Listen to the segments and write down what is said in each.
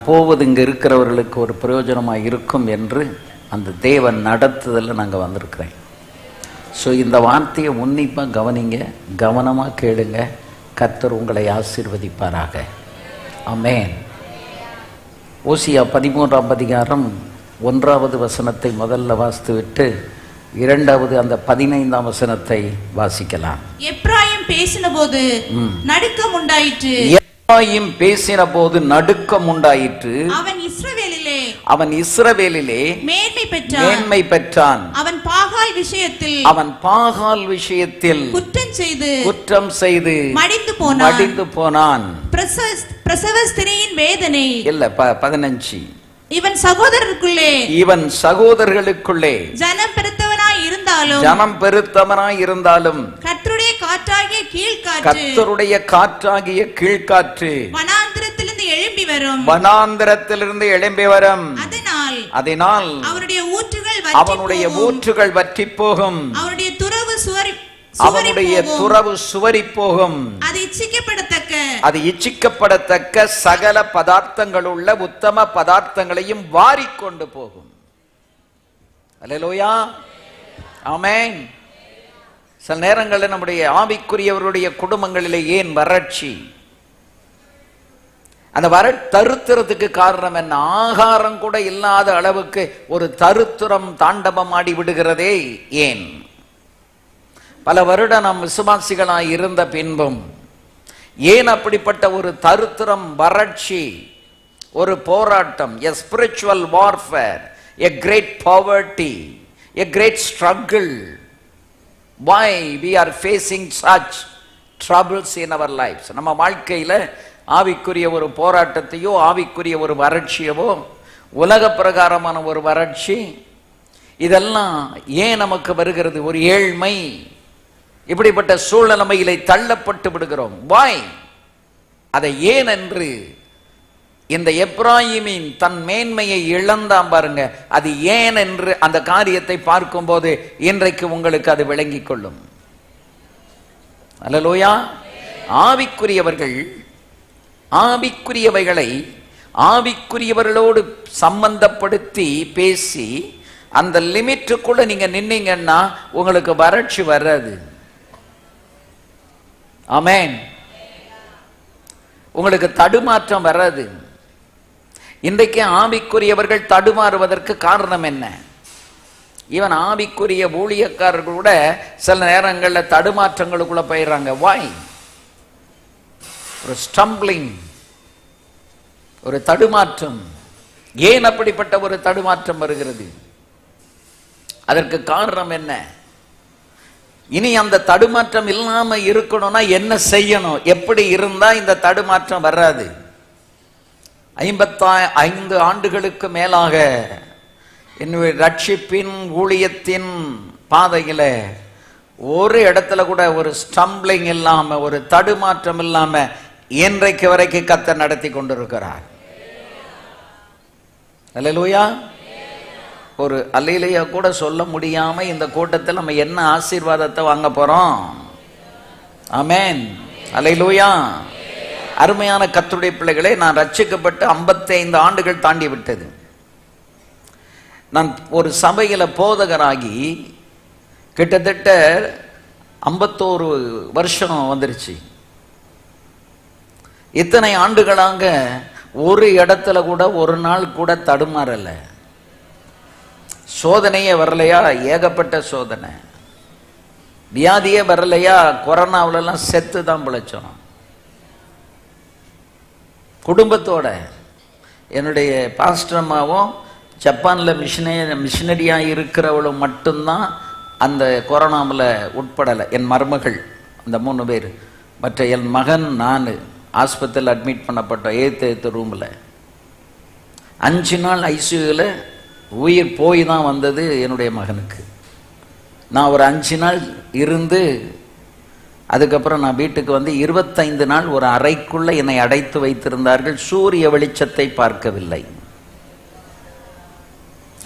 போவது இங்கே இருக்கிறவர்களுக்கு ஒரு பிரயோஜனமாக இருக்கும் என்று அந்த தேவன் நடத்துதலில் நாங்கள் வந்திருக்கிறேன். ஸோ இந்த வார்த்தையை உன்னிப்பாக கவனிங்க, கவனமாக கேளுங்க. கர்த்தர் உங்களை ஆசீர்வதிப்பாராக. ஆமென். ஓசியா 13ஆம் அதிகாரம் 1வது வசனத்தை முதல்ல வாசித்து விட்டு 2வது அந்த 15ஆம் வசனத்தை வாசிக்கலாம். எப்ராயிம் பேசினபோது நடுக்கம் உண்டாயிற்று. எப்ராயிம் பேசின போது நடுக்கம் உண்டாயிற்று. அவன் இஸ்ரவேலிலே மேன்மை பெற்றான். அவன் பாகால் விஷயத்தில் குற்றம் செய்து மடிந்து போனான். பிரசவ ஸ்திரீயின் வேதனை இல்ல 15. இவன் சகோதரர்களுக்குள்ளே ஜனம் பெருத்தவனாய் இருந்தாலும் கர்த்தருடைய காற்றாகிய கீழ்காற்று வனாந்திரத்திலிருந்து எழும்பி வரும். அதனால் அவனுடைய ஊற்றுகள் வற்றி போகும், அவனுடைய துறவு சுவரி போகும். அது இச்சிக்கப்படத்தக்க சகல பதார்த்தங்கள் உள்ள உத்தம பதார்த்தங்களையும் வாரிக்கொண்டு போகும். அல்லேலூயா, ஆமென். சில நேரங்களில் நம்முடைய ஆவிக்குரியவருடைய குடும்பங்களிலே ஏன் வறட்சி? அந்த தருத்திரத்துக்கு காரணம் என்ன? ஆகாரம் கூட இல்லாத அளவுக்கு ஒரு தருத்திரம் தாண்டவமாடி விடுகிறதே ஏன்? பல வருடம் நாம் விசுவாசிகளாய் இருந்த பின்பும் ஏன் அப்படிப்பட்ட ஒரு தருத்திரம், வறட்சி, ஒரு போராட்டம், a spiritual warfare, a great poverty, a great struggle? Why we are facing such troubles in our lives? நம்ம வாழ்க்கையில ஆவிக்குரிய ஒரு போராட்டத்தையோ ஆவிக்குரிய ஒரு வறட்சியவோ உலக பிரகாரமான ஒரு வறட்சி, இதெல்லாம் ஏன் நமக்கு வருகிறது? ஒரு ஏழ்மை, இப்படிப்பட்ட சூழ்நிலையிலே தள்ளப்பட்டு விடுகிறோம். வாய் அதை ஏன் என்று இந்த எப்ராயிமின் தன் மேன்மையை இழந்தான் பாருங்க. அது ஏன் என்று அந்த காரியத்தை பார்க்கும் போது இன்றைக்கு உங்களுக்கு அது விளங்கிக் கொள்ளும். அல்லேலூயா. ஆவிக்குரியவர்கள் ஆவிக்குரியவைகளை ஆவிக்குரியவர்களோடு சம்பந்தப்படுத்தி பேசி அந்த லிமிட்டுக்குள்ள நீங்க நின்னீங்கன்னா உங்களுக்கு வறட்சி வராது. ஆமென். உங்களுக்கு தடுமாற்றம் வராது. இன்றைக்கு ஆவிக்குரியவர்கள் தடுமாறுவதற்கு காரணம் என்ன? இவன் ஆவிக்குரிய ஊழியக்காரர்கள் கூட சில நேரங்களில் தடுமாற்றங்களுக்குள்ள போயிடுறாங்க. வாய்? ஒரு ஸ்டம்பிளிங், ஒரு தடுமாற்றம். ஏன் அப்படிப்பட்ட ஒரு தடுமாற்றம் வருகிறது? அதற்கு காரணம் என்ன? இனி அந்த தடுமாற்றம் இல்லாம இருக்கணும்னா என்ன செய்யணும்? எப்படி இருந்தா இந்த தடுமாற்றம் வராது? 55 ஆண்டுகளுக்கு மேலாக என்னுடைய ரட்சிப்பின் ஊழியத்தின் பாதையில ஒரு இடத்துல கூட ஒரு ஸ்டம்பிளிங் இல்லாம, ஒரு தடுமாற்றம் இல்லாம இன்றைக்கு வரைக்கும் கர்த்தர் நடத்தி கொண்டிருக்கிறார். அல்லேலூயா. ஒரு அல்லேலூயா கூட சொல்ல முடியாம இந்த கூட்டத்தில் நம்ம என்ன ஆசீர்வாதத்தை வாங்க போறோம்? ஆமென். அல்லேலூயா. அருமையான கர்த்தருடைய பிள்ளைகளே, நான் ரட்சிக்கப்பட்டு 55 ஆண்டுகள் தாண்டி விட்டது. நான் ஒரு சபையில போதகராகி கிட்டத்தட்ட 51 வருஷம் வந்துருச்சு. இத்தனை ஆண்டுகளாக ஒரு இடத்துல கூட ஒரு நாள் கூட தடுமாறல. சோதனையே வரலையா? ஏகப்பட்ட சோதனை. வியாதியே வரலையா? கொரோனாவிலலாம் செத்து தான் பிழைச்சோம். குடும்பத்தோட என்னுடைய பாஸ்டர் அம்மாவும் ஜப்பானில் மிஷினரியாக இருக்கிறவளும் மட்டும்தான் அந்த கொரோனாவில் உட்படலை. என் மருமகள் அந்த 3 பேர், மற்ற என் மகன், நான் ஆஸ்பத்திரியில் அட்மிட் பண்ணப்பட்டோம். 8th ரூமில் 5 நாள் ஐசியூவில் உயிர் போய் தான் வந்தது என்னுடைய மகனுக்கு. நான் ஒரு 5 நாள் இருந்து அதுக்கப்புறம் நான் வீட்டுக்கு வந்து 25 நாள் ஒரு அறைக்குள்ளே என்னை அடைத்து வைத்திருந்தார்கள். சூரிய வெளிச்சத்தை பார்க்கவில்லை.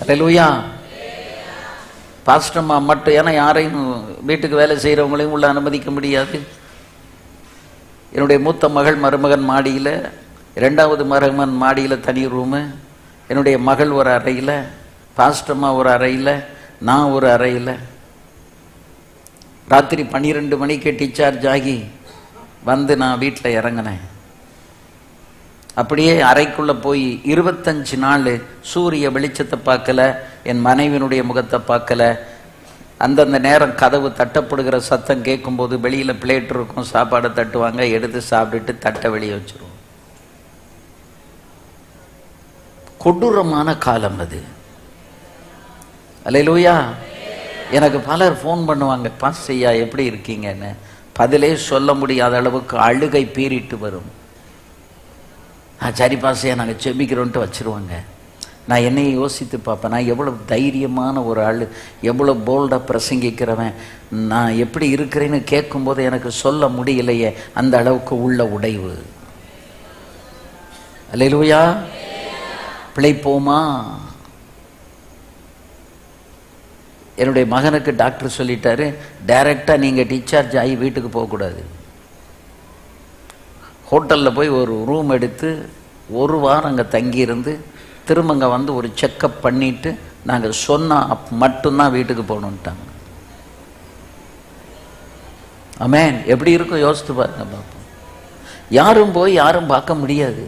அல்லேலூயா. பாஸ்டர்மா மட்டும், ஏன்னா யாரையும் வீட்டுக்கு வேலை செய்கிறவங்களையும் உள்ள அனுமதிக்க முடியாது. என்னுடைய மூத்த மகள் மருமகன் மாடியில் 2வது மருமகன் மாடியில் தனி ரூமு, என்னுடைய மகள் ஒரு அறையில், பாஸ்டம்மா ஒரு அறையில், நான் ஒரு அறையில். ராத்திரி 12 மணிக்கு டிஸ்சார்ஜ் ஆகி வந்து நான் வீட்டில் இறங்கினேன். அப்படியே அறைக்குள்ளே போய் 25 நாள் சூரிய வெளிச்சத்தை பார்க்கல, என் மனைவியினுடைய முகத்தை பார்க்கல. அந்தந்த நேரம் கதவு தட்டப்படுகிற சத்தம் கேட்கும்போது வெளியில் பிளேட் இருக்கும், சாப்பாடை தட்டுவாங்க, எடுத்து சாப்பிட்டுட்டு தட்டை வெளியே வச்சிருவோம். கொடூரமான காலம் அது. அல்லேலூயா. எனக்கு பலர் ஃபோன் பண்ணுவாங்க, பாஸ்டர் ஐயா எப்படி இருக்கீங்கன்னு. பதிலே சொல்ல முடியாத அளவுக்கு அழுகை பீறிட்டு வரும். சரி பாஸ்டர் ஐயா நாங்கள் செபிக்கிறோன்ட்டு வச்சிருவாங்க. நான் என்னையை யோசித்து பார்ப்பேன், நான் எவ்வளோ தைரியமான ஒரு ஆள், எவ்வளோ போல்டாக பிரசங்கிக்கிறவன், நான் எப்படி இருக்கிறேன்னு கேட்கும்போது எனக்கு சொல்ல முடியலையே, அந்த அளவுக்கு உள்ள உடைவு. அல்லேலூயா. பிழைப்போமா? என்னுடைய மகனுக்கு டாக்டர் சொல்லிட்டாரு, டைரெக்டாக நீங்கள் டிஸ்சார்ஜ் ஆகி வீட்டுக்கு போகக்கூடாது. ஹோட்டலில் போய் ஒரு ரூம் எடுத்து 1 வாரம் அங்கே தங்கியிருந்து திரும்பங்க வந்து ஒரு செக்கப் பண்ணிவிட்டு நாங்கள் சொன்னால் மட்டும்தான் வீட்டுக்கு போகணுன்ட்டாங்க. ஆமென். எப்படி இருக்கும் யோசித்து பாருங்க பார்ப்போம். யாரும் போய் யாரும் பார்க்க முடியாது.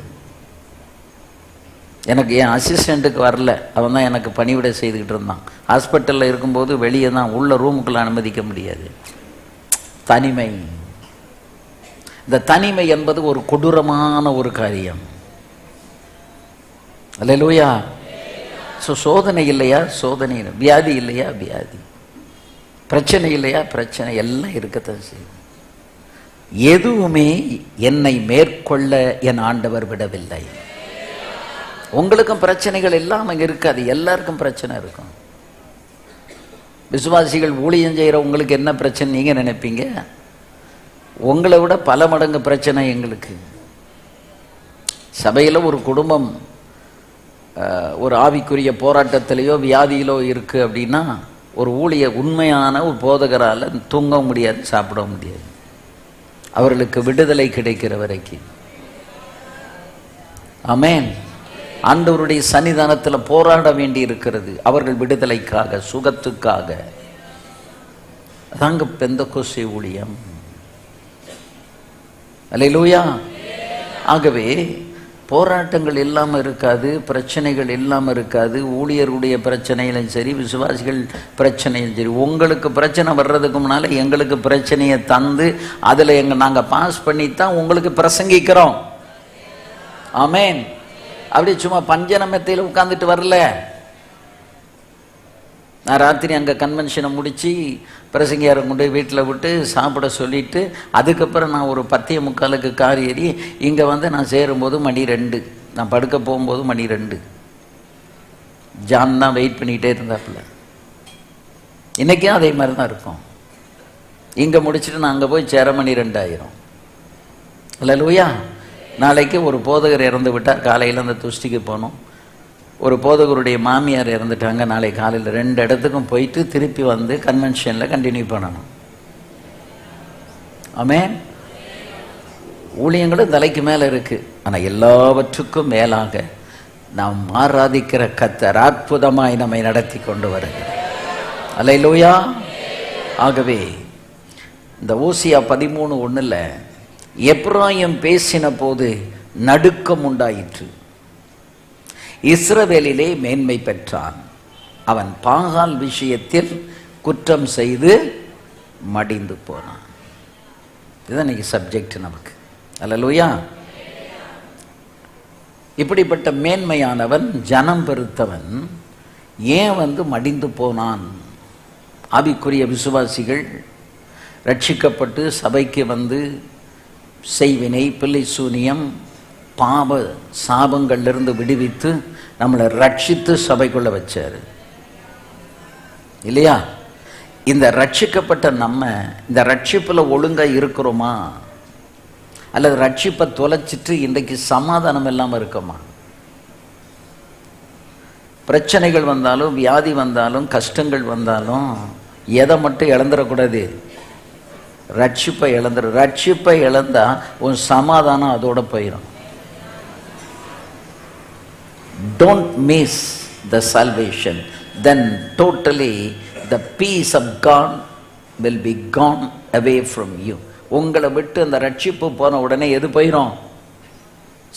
எனக்கு என் அசிஸ்டண்ட்டுக்கு வரல, அவன் தான் எனக்கு பணிவிடை செய்துக்கிட்டு இருந்தான். ஹாஸ்பிட்டலில் இருக்கும்போது வெளியே தான், உள்ள ரூமுக்குள்ளே அனுமதிக்க முடியாது. தனிமை. இந்த தனிமை என்பது ஒரு கொடூரமான ஒரு காரியம். அல்லேலூயா. சோதனை இல்லையா? சோதனை. வியாதி இல்லையா? வியாதி. பிரச்சனை இல்லையா? பிரச்சனை. எல்லாம் இருக்கத்தான் செய்யும். எதுவுமே என்னை மேற்கொள்ள என் ஆண்டவர் விடவில்லை. உங்களுக்கும் பிரச்சனைகள் இல்லாமல் இருக்காது, எல்லாருக்கும் பிரச்சனை இருக்கும். விசுவாசிகள் ஊழியம் செய்கிற உங்களுக்கு என்ன பிரச்சனை நீங்க நினைப்பீங்க? உங்களை விட பல மடங்கு பிரச்சனை எங்களுக்கு. சபையில் ஒரு குடும்பம் ஒரு ஆவிக்குரிய போராட்டத்திலேயோ வியாதியிலோ இருக்குது அப்படின்னா, ஒரு உண்மையான ஒரு போதகரால் தூங்க முடியாது, சாப்பிட முடியாது, அவர்களுக்கு விடுதலை கிடைக்கிற வரைக்கும். ஆமென். ஆண்டவருடைய சன்னிதானத்தில் போராட வேண்டி இருக்கிறது, அவர்கள் விடுதலைக்காக, சுகத்துக்காக. அதாங்க பெந்தெகோஸ்தே ஊழியம். அல்லேலூயா. ஆகவே போராட்டங்கள் இல்லாமல் இருக்காது, பிரச்சனைகள் இல்லாமல் இருக்காது. ஊழியருடைய பிரச்சனையிலும் சரி, விசுவாசிகள் பிரச்சனையும் சரி. உங்களுக்கு பிரச்சனை வர்றதுக்கு முன்னால் எங்களுக்கு பிரச்சனையை தந்து அதில் நாங்கள் பாஸ் பண்ணித்தான் உங்களுக்கு பிரசங்கிக்கிறோம். ஆமென். அப்படி சும்மா பஞ்சநமத்தையில் உட்காந்துட்டு வரல. நான் ராத்திரி அங்கே கன்வென்ஷனை முடித்து பிரசங்கியாரை கொண்டு வீட்டில் விட்டு சாப்பிட சொல்லிவிட்டு, அதுக்கப்புறம் நான் ஒரு 10:45 கார் ஏறி இங்கே வந்து நான் சேரும்போது மணி 2, நான் படுக்க போகும்போது மணி 2. ஜான் தான் வெயிட் பண்ணிகிட்டே இருந்தாப்புல. இன்றைக்கும் அதே மாதிரி தான் இருக்கும். இங்கே முடிச்சுட்டு நான் அங்கே போய் சேர மணி 2 ஆயிரும். அல்லேலூயா. நாளைக்கு ஒரு போதகர் இறந்து விட்டார், காலையில் அந்த துஷ்டிக்கு போனோம். ஒரு போதகருடைய மாமியார் இறந்துட்டாங்க, நாளை காலையில் 2 இடத்துக்கும் போயிட்டு திருப்பி வந்து கன்வென்ஷனில் கண்டினியூ பண்ணணும். ஆமென். ஊழியங்களும் தலைக்கு மேலே இருக்குது. ஆனால் எல்லாவற்றுக்கும் மேலாக நாம் ஆராதிக்கிற கர்த்தர் அற்புதமாய் நம்மை நடத்தி கொண்டு வருகிறார். அல்லேலூயா. ஆகவே இந்த ஓசியா 13:1 எப்ராயிம் பேசின போது நடுக்கம் உண்டாயிற்று, இஸ்ரவேலிலே மேன்மை பெற்றான், அவன் பாகால் விஷயத்தில் குற்றம் செய்து மடிந்து போனான். இதுதான் இன்னைக்கு சப்ஜெக்ட் நமக்கு. அல்லேலூயா. இப்படிப்பட்ட மேன்மையானவன், ஜனம் பெருத்தவன் ஏன் மடிந்து போனான்? ஆவிக்குரிய விசுவாசிகள் ரட்சிக்கப்பட்டு சபைக்கு வந்து செய்வினை, பிள்ளை சூனியம், பாவ சாபங்கள்லிருந்து விடுவித்து நம்மளை ரட்சித்து சபைக்குள்ள வச்சாரு இல்லையா? இந்த ரட்சிக்கப்பட்ட நம்ம இந்த ரட்சிப்புல ஒழுங்கா இருக்கிறோமா, அல்லது ரட்சிப்பை தொலைச்சிட்டு இன்றைக்கு சமாதானம் இல்லாமல் இருக்கோமா? பிரச்சனைகள் வந்தாலும், வியாதி வந்தாலும், கஷ்டங்கள் வந்தாலும் எதை மட்டும் இழந்துடக்கூடாது? ரட்சிப்பை இழந்துடும். ரட்சிப்பை இழந்தா உன் சமாதானம் அதோட போயிடும். don't miss the salvation. Then totally the peace of God will be gone away from you. உங்களை விட்டு அந்த ரட்சிப்பு போன உடனே எது போயிடும்?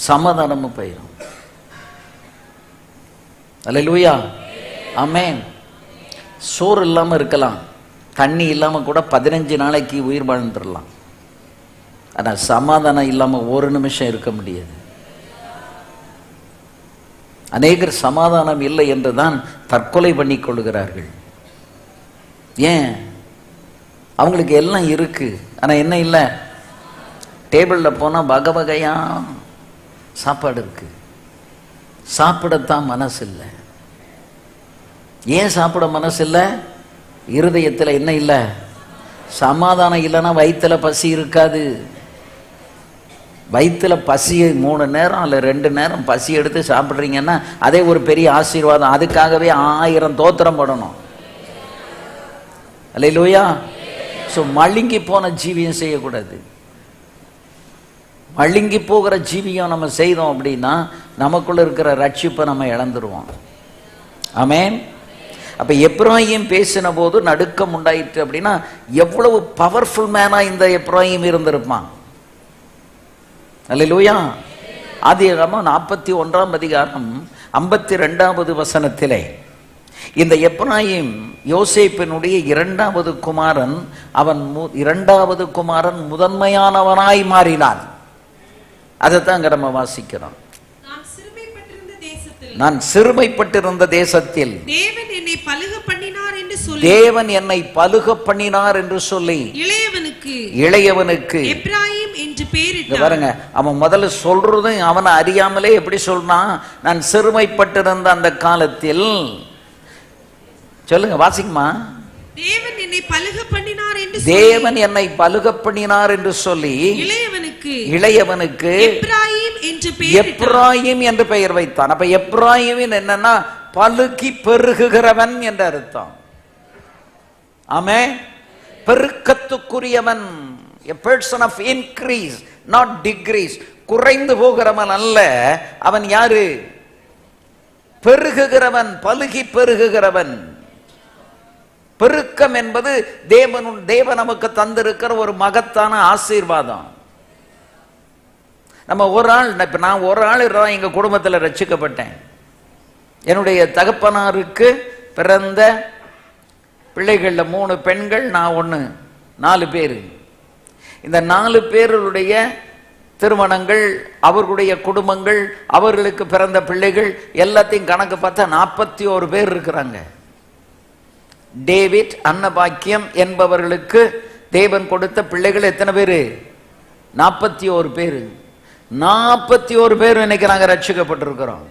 சமாதானமும் போயிடும். அல்லேலூயா, ஆமென். சோறு இல்லாமல் இருக்கலாம், தண்ணி இல்லாமல் கூட 15 நாளைக்கு உயிர் வாழ்ந்துடலாம். ஆனால் சமாதானம் இல்லாமல் ஒரு நிமிஷம் இருக்க முடியாது. அநேகர் சமாதானம் இல்லை என்று தான் தற்கொலை பண்ணி கொள்கிறார்கள். ஏன்? அவங்களுக்கு எல்லாம் இருக்கு, ஆனால் என்ன இல்லை? டேபிளில் போனால் வகை வகையா சாப்பாடு இருக்கு, சாப்பிடத்தான் மனசு இல்லை. ஏன் சாப்பிட மனசு இல்லை? இருதயத்தில் என்ன இல்லை? சமாதானம் இல்லைன்னா வயிற்றுல பசி இருக்காது. வயிற்றுல பசி 3 நேரம் இல்லை 2 நேரம் பசி எடுத்து சாப்பிட்றீங்கன்னா அதே ஒரு பெரிய ஆசீர்வாதம். அதுக்காகவே 1000 தோத்திரம் படணும். அல்லேலூயா. ஸோ மழுங்கி போன ஜீவியம் செய்யக்கூடாது. மழுங்கி போகிற ஜீவியம் நம்ம செய்தோம் அப்படின்னா நமக்குள்ள இருக்கிற ரட்சிப்பை நம்ம இழந்துருவோம். ஆமென். அப்ப எப்ராயிம் பேசின போது நடுக்கம் உண்டாயிற்று அப்படின்னா எவ்வளவு பவர்ஃபுல் மேனா இந்த எப்ராயிம் இருந்திருப்பான். அல்லேலூயா. ஆதியாகமம் 41ஆம் அதிகாரம் 52வது வசனத்திலே இந்த எப்ராயிம் யோசேப்பினுடைய 2வது குமாரன். அவன் 2வது குமாரன் முதன்மையானவனாய் மாறினான். அதைத்தான் நம்ம வாசிக்கிறோம். நான் சிறுமைப்பட்டிருந்த தேசத்தில் தேவன் என்னை பலுக பண்ணினார் என்று சொல்லி இளையவனுக்கு எப்ராயிம் என்று பெயரிட்டார். பாருங்க, அவன் முதல்ல சொல்றது அவனை அறியாமலே எப்படி சொல்றான்? நான் சிறுமைப்பட்டிருந்த அந்த காலத்தில். சொல்லுங்க, வாசிக்குமா? தேவன் என்னை பலுக பண்ணினார் என்று சொல்லி இளையவனுக்கு எப்ராயிம் என்று பெயர் வைத்தான். அப்ப எப்ராயிம் என்னன்னா பலுகி பெருகுகிறவன் என்ற அர்த்தம். ஆமென். பெருக்கத்துக்குரியவன், a person of increase not decrease. குறைந்து போகிறவன் அல்ல. அவன் யாரு? பெருகுகிறவன், பலுகி பெருகுகிறவன். பெருக்கம் என்பது தேவன் நமக்கு தந்திருக்கிற ஒரு மகத்தான ஆசீர்வாதம். நம்ம நான் ஒரு ஆள் எங்க குடும்பத்தில் ரட்சிக்கப்பட்டேன். என்னுடைய தகப்பனாருக்கு பிறந்த பிள்ளைகள்ல 3 பெண்கள், நான் 1, 4 பேர். இந்த 4 பேருடைய திருமணங்கள், அவர்களுடைய குடும்பங்கள், அவர்களுக்கு பிறந்த பிள்ளைகள் எல்லாத்தையும் கணக்கு பார்த்தா 41 பேர் இருக்கிறாங்க. டேவிட், அன்னபாக்கியம் என்பவர்களுக்கு தேவன் கொடுத்த பிள்ளைகள் எத்தனை பேரு? 41 பேரு. 41 பேர் இன்னைக்கு நாங்க ரட்சிக்கப்பட்டிருக்கிறோம்.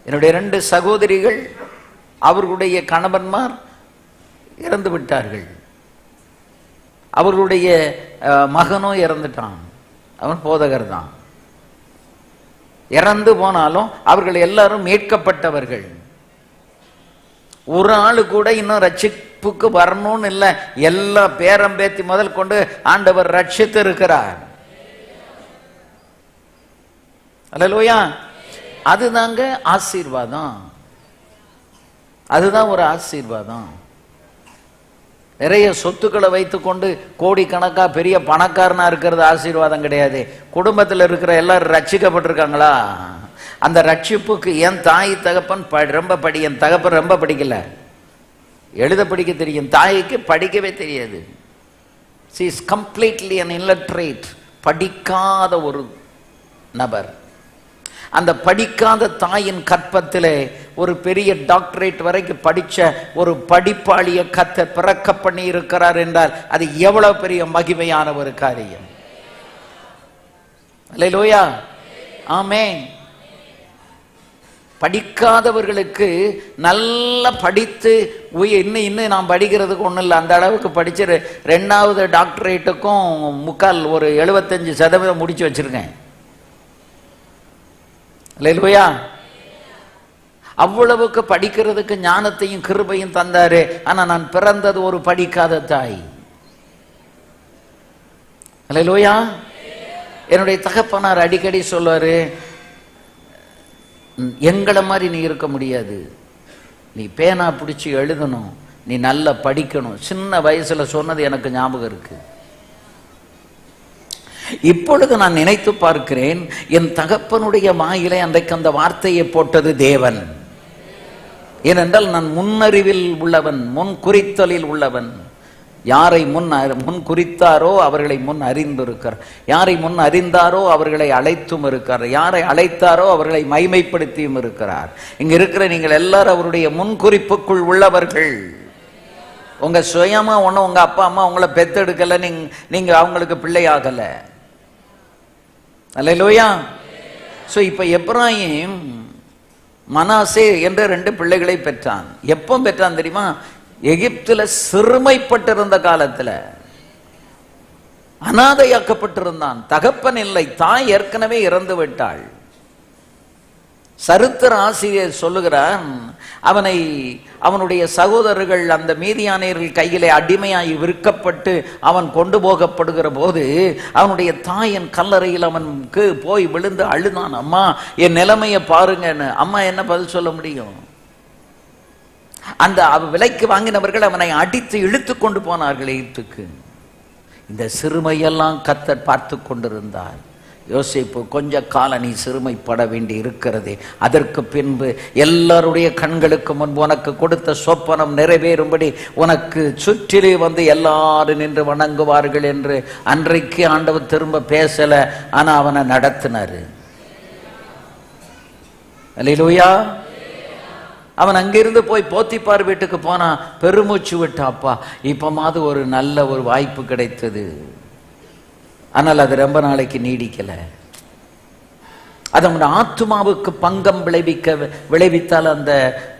என்னுடைய 2 சகோதரிகள், அவர்களுடைய கணவன்மார் இறந்து விட்டார்கள். அவர்களுடைய மகனும் இறந்துட்டான். அவன் போதகர் தான். இறந்து போனாலும் அவர்கள் எல்லாரும் மீட்கப்பட்டவர்கள். ஒரு ஆளு கூட இன்னும் ரட்சிப்புக்கு வரணும்னு இல்லை. எல்லா பேரம் பேத்தி முதல் கொண்டு ஆண்டவர் ரட்சித்து இருக்கிறார். அல்லேலூயா. அதுதாங்க ஆசீர்வாதம். அதுதான் ஒரு ஆசீர்வாதம். நிறைய சொத்துக்களை வைத்துக்கொண்டு கோடிக்கணக்கா பெரிய பணக்காரனா இருக்கிறது ஆசீர்வாதம் கிடையாது. குடும்பத்தில் இருக்கிற எல்லாரும் ரட்சிக்கப்பட்டிருக்காங்களா? அந்த ரட்சிப்புக்கு என் தாய் தகப்பன் ரொம்ப என் தகப்பன் ரொம்ப படிக்கல, எழுத படிக்க தெரியும். தாய்க்கு படிக்கவே தெரியாது. she is completely an illiterate. படிக்காத ஒரு நபர். அந்த படிக்காத தாயின் கற்பத்திலே ஒரு பெரிய டாக்டரேட் வரைக்கும் படிச்ச ஒரு படிப்பாளிய கர்த்தர் பிறக்க பண்ணி இருக்கிறார் என்றால் அது எவ்வளவு பெரிய மகிமையான ஒரு காரியம். அல்லேலூயா. ஆமென். படிக்காதவர்களுக்கு நல்லா படித்து இன்னும் நான் படிக்கிறதுக்கு ஒன்றும் இல்லை. அந்த அளவுக்கு படிச்சு 2வது டாக்டரேட்டுக்கும் ஒரு 75% முடிச்சு வச்சிருக்கேன். அல்லேலூயா. அவ்வளவுக்கு படிக்கிறதுக்கு ஞானத்தையும் கிருபையும் தந்தாரு. ஆனா நான் பிறந்தது ஒரு படிக்காத தாய். அல்லேலூயா. என்னுடைய தகப்பனார் அடிக்கடி சொல்வாரு, எங்களை மாதிரி நீ இருக்க முடியாது, நீ பேனா பிடிச்சி எழுதணும், நீ நல்லா படிக்கணும். சின்ன வயசுல சொன்னது எனக்கு ஞாபகம் இருக்கு. இப்பொழுது நான் நினைத்து பார்க்கிறேன், என் தகப்பனுடைய வாயிலே அன்றைக்கு அந்த வார்த்தையை போட்டது தேவன். ஏனென்றால் நான் முன்னறிவில் உள்ளவன், முன் குறித்தலில் உள்ளவன். யாரை முன் குறித்தாரோ அவர்களை முன் அறிந்திருக்கிறார், யாரை முன் அறிந்தாரோ அவர்களை அழைத்தும் இருக்கிறார், யாரை அழைத்தாரோ அவர்களை மைமைப்படுத்தியும் இருக்கிறார். இங்க இருக்கிற நீங்கள் எல்லாரும் அவருடைய முன்குறிப்புக்குள் உள்ளவர்கள். உங்க சுயமா ஒன்றும் உங்க அப்பா அம்மா உங்களை பெத்தெடுக்கல, நீங்க அவங்களுக்கு பிள்ளையாகல. அல்லேலூயா. சோ இப்ப எப்ராஹிம் மனாசே என்ற 2 பிள்ளைகளை பெற்றான். எப்போ பெற்றான் தெரியுமா? எகிப்துல சிறுமைப்பட்டிருந்த காலத்துல, அனாதையாக்கப்பட்டிருந்தான். தகப்பன் இல்லை, தாய் ஏற்கனவே இறந்து விட்டாள். சரித்திர ஆசிரியர் சொல்லுகிறான், அவனுடைய சகோதரர்கள் அந்த மீதியானியர்கள் கையிலே அடிமையாகி விற்கப்பட்டு அவன் கொண்டு போகப்படுகிற போது அவனுடைய தாயின் கல்லறையில் அவனுக்கு போய் விழுந்து அழுதான். அம்மா என் நிலைமையை பாருங்கன்னு. அம்மா என்ன பதில் சொல்ல முடியும்? அந்த விலைக்கு வாங்கினவர்கள் அவனை அடித்து இழுத்து கொண்டு போனார்கள் எகிப்துக்கு. இந்த சிறுமையெல்லாம் கர்த்தர் பார்த்து கொண்டிருந்தார். யோசேப்பு, கொஞ்ச காலம் நீ சிறுமைப்பட வேண்டி இருக்கிறது, அதற்கு பின்பு எல்லாருடைய கண்களுக்கு முன்பு உனக்கு கொடுத்த சொப்பனம் நிறைவேறும்படி உனக்கு சுற்றிலே வந்து எல்லாரும் நின்று வணங்குவார்கள் என்று அன்றைக்கு ஆண்டவர் திரும்ப பேசல, ஆனா அவனை நடத்தினாரு. அல்லேலூயா. அவன் அங்கிருந்து போய் போத்திப்பார் வீட்டுக்கு போனா பெருமூச்சு விட்டாப்பா, இப்பமாவது ஒரு நல்ல ஒரு வாய்ப்பு கிடைத்தது. ஆனால் அது ரொம்ப நாளைக்கு நீடிக்கல. அது அவன் ஆத்துமாவுக்கு பங்கம் விளைவித்தால் அந்த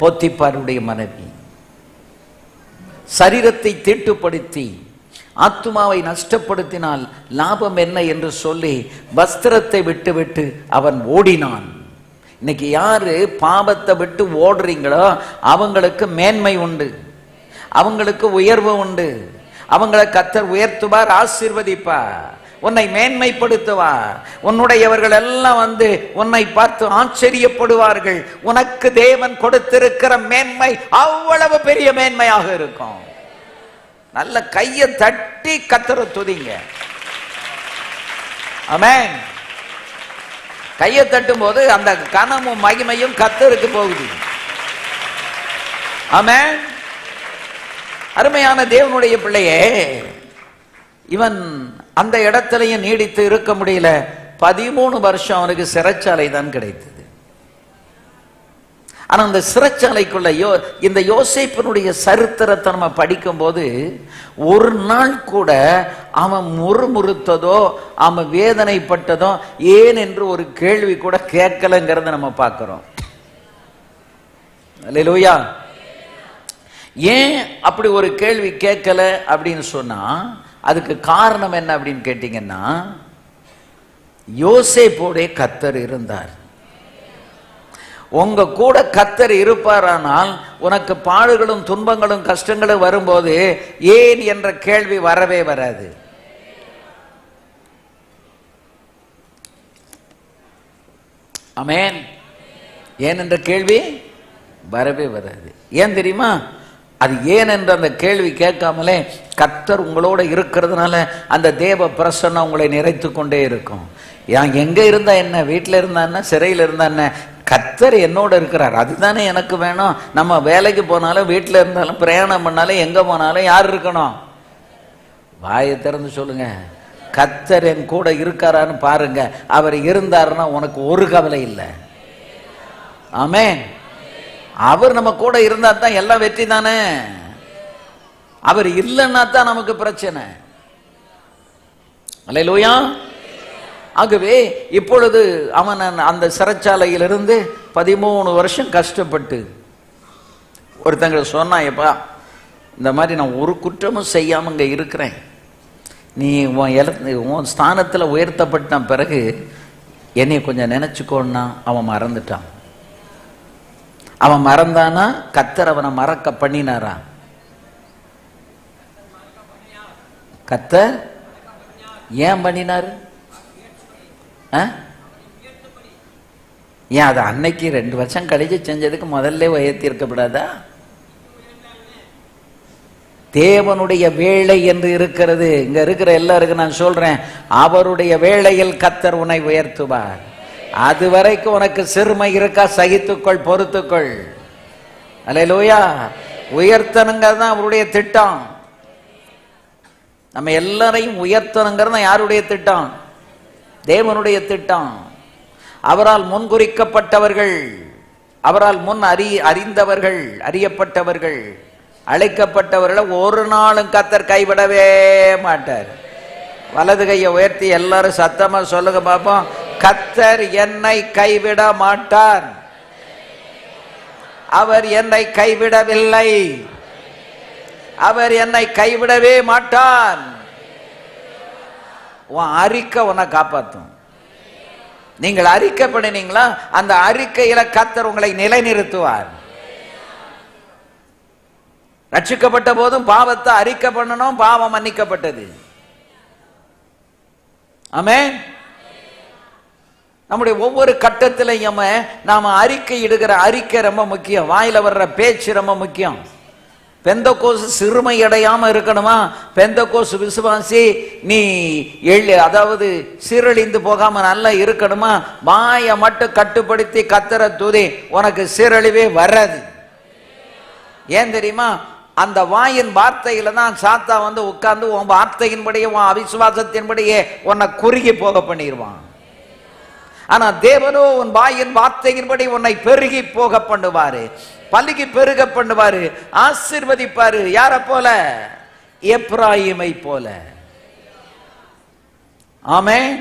போத்திப்பாருடைய மனைவி சரீரத்தை தீட்டுப்படுத்தி ஆத்துமாவை நஷ்டப்படுத்தினால் லாபம் என்ன என்று சொல்லி வஸ்திரத்தை விட்டு அவன் ஓடினான். இன்னைக்கு யாரு பாவத்தை விட்டு ஓடுறீங்களோ அவங்களுக்கு மேன்மை உண்டு, அவங்களுக்கு உயர்வு உண்டு, அவங்களை கர்த்தர் உயர்த்துவார், ஆசீர்வதிப்பார், உன்னை மேன்மைப்படுத்துவார். உன்னுடையவர்கள் எல்லாம் வந்து உன்னை பார்த்து ஆச்சரியப்படுவார்கள். உனக்கு தேவன் கொடுத்திருக்கிற மேன்மை அவ்வளவு பெரிய மேன்மையாக இருக்கும். நல்ல கையை தட்டி கர்த்தரை துதிங்க. ஆமென். கையை தட்டும் போது அந்த கனமும் மகிமையும் கர்த்தருக்கு போகுது. ஆமென். அருமையான தேவனுடைய பிள்ளையே, இவன் அந்த இடத்திலையும் நீடித்து இருக்க முடியல. 13 வருஷம் அவனுக்கு சிறைச்சாலை தான் கிடைத்தது. ஆனா அந்த சிறைச்சாலைக்குள்ள இந்த யோசேப்பினுடைய சரித்திரத்தை நம்ம படிக்கும் போது ஒரு நாள் கூட அவன் முறுமுறுத்ததோ அவன் வேதனைப்பட்டதோ ஏன் என்று ஒரு கேள்வி கூட கேட்கலங்கிறத நம்ம பார்க்கிறோம். அல்லேலூயா. ஏன் அப்படி ஒரு கேள்வி கேட்கல அப்படின்னு சொன்னா அதுக்கு காரணம் என்ன அப்படின்னு கேட்டீங்கன்னா, யோசேப்போட கர்த்தர் இருந்தார். உங்க கூட கர்த்தர் இருப்பாரானால் உனக்கு பாடுகளும் துன்பங்களும் கஷ்டங்களும் வரும்போது ஏன் என்ற கேள்வி வரவே வராது. ஆமென். ஏன் என்ற கேள்வி வரவே வராது. ஏன் தெரியுமா? அது ஏன் என்ற அந்த கேள்வி கேட்காமலே கர்த்தர் உங்களோட இருக்கிறதுனால அந்த தேவ பிரசன்னம் உங்களை நிறைத்து கொண்டே இருக்கும். எங்க இருந்தா என்ன, வீட்டில் இருந்தா என்ன, சிறையில் இருந்தா என்ன, கர்த்தர் என்னோட இருக்கிறார், அதுதானே எனக்கு வேணும். நம்ம வேலைக்கு போனாலும் வீட்டில் இருந்தாலும் பிரயாணம் பண்ணாலும் எங்க போனாலும் யார் இருக்கணும்? வாயை திறந்து சொல்லுங்க, கர்த்தர் என் கூட இருக்காரான்னு பாருங்க. அவர் இருந்தாருன்னா உனக்கு ஒரு கவலை இல்லை. ஆமென். அவர் நம்ம கூட இருந்தா தான் எல்லாம் வெற்றி தானே. அவர் இல்லைன்னா தான் நமக்கு பிரச்சனை. அல்லேலூயா. ஆகவே இப்பொழுது அவன் அந்த சிறைச்சாலையிலிருந்து 13 வருஷம் கஷ்டப்பட்டு ஒருத்தங்க சொன்னாயப்பா, இந்த மாதிரி நான் ஒரு குற்றமும் செய்யாம இங்க இருக்கிறேன், நீ உன் ஸ்தானத்துல உயர்த்தப்பட்ட பிறகு என்னை கொஞ்சம் நினைச்சுக்கோன்னா அவன் மறந்துட்டான். அவன் மறந்தானா கர்த்தர் அவனை மறக்க பண்ணினாரா? கர்த்தர் ஏன் பண்ணினாரு? ஏன் அது அன்னைக்கு 2 வருஷம் கழிச்சு செஞ்சதுக்கு முதல்ல உயர்த்தி இருக்கப்படாதா? தேவனுடைய வேலை என்று இருக்கிறது. இங்க இருக்கிற எல்லாருக்கும் நான் சொல்றேன், அவருடைய வேளையில் கர்த்தர் உன்னை உயர்த்துவார். அது வரைக்கும் உனக்கு சிறுமை இருக்கா, சகித்துக்கொள், பொறுத்துக்கொள். அல்லேலூயா. உயர்த்தணுங்கிறது தான் அவருடைய திட்டம். நம்ம எல்லாரையும் உயர்த்தணுங்கிறது தான் யாருடைய திட்டம்? தேவனுடைய திட்டம். அவரால் முன்குறிக்கப்பட்டவர்கள், அவரால் முன் அறிந்தவர்கள், அறியப்பட்டவர்கள், அழைக்கப்பட்டவர்களை ஒரு நாளும் கர்த்தர் கைவிடவே மாட்டார். வலது கையை உயர்த்தி எல்லாரும் சத்தமா சொல்லுங்க பாப்போம். கர்த்தர் என்னை கைவிட மாட்டார். அவர் என்னை கைவிடவில்லை. அவர் என்னை கைவிடவே மாட்டார். உன் அறிக்கை உன்னை காப்பாற்றும். நீங்கள் அறிக்கை பண்ணினீங்களா, அந்த அறிக்கையில கர்த்தர் உங்களை நிலைநிறுத்துவார். ரட்சிக்கப்பட்ட போதும் பாவத்தை அறிக்கை பண்ணணும், பாவம் மன்னிக்கப்பட்டது. ஆமென். நம்முடைய ஒவ்வொரு கட்டத்திலையும் நாம அறிக்கை இடுகிற அறிக்கை ரொம்ப முக்கியம். வாயில வர்ற பேச்சு ரொம்ப முக்கியம். பெந்தகோஸ் சிறுமை அடையாம இருக்கணுமா? பெந்தகோஸ் விசுவாசி நீ அதாவது சீரழிந்து போகாம நல்லா இருக்கணுமா? வாயை மட்டும் கட்டுப்படுத்தி கர்த்தரை துதி, உனக்கு சீரழிவே வராது. ஏன் தெரியுமா? அந்த வாயின் வார்த்தையில தான் சாத்தா வந்து உட்கார்ந்து உன் வார்த்தையின்படியே, உன் அவிசுவாசத்தின்படியே உன்னை குறுகி போக பண்ணிடுவான். ஆனா தேவனோ உன் வாயின் வார்த்தையின்படி உன்னை பெருகி போக பண்ணுவாரு, பலுகி பெருக பண்ணுவாரு, ஆசீர்வதிப்பாரு. யார போல? எப்ராயிமை போல. ஆமென்.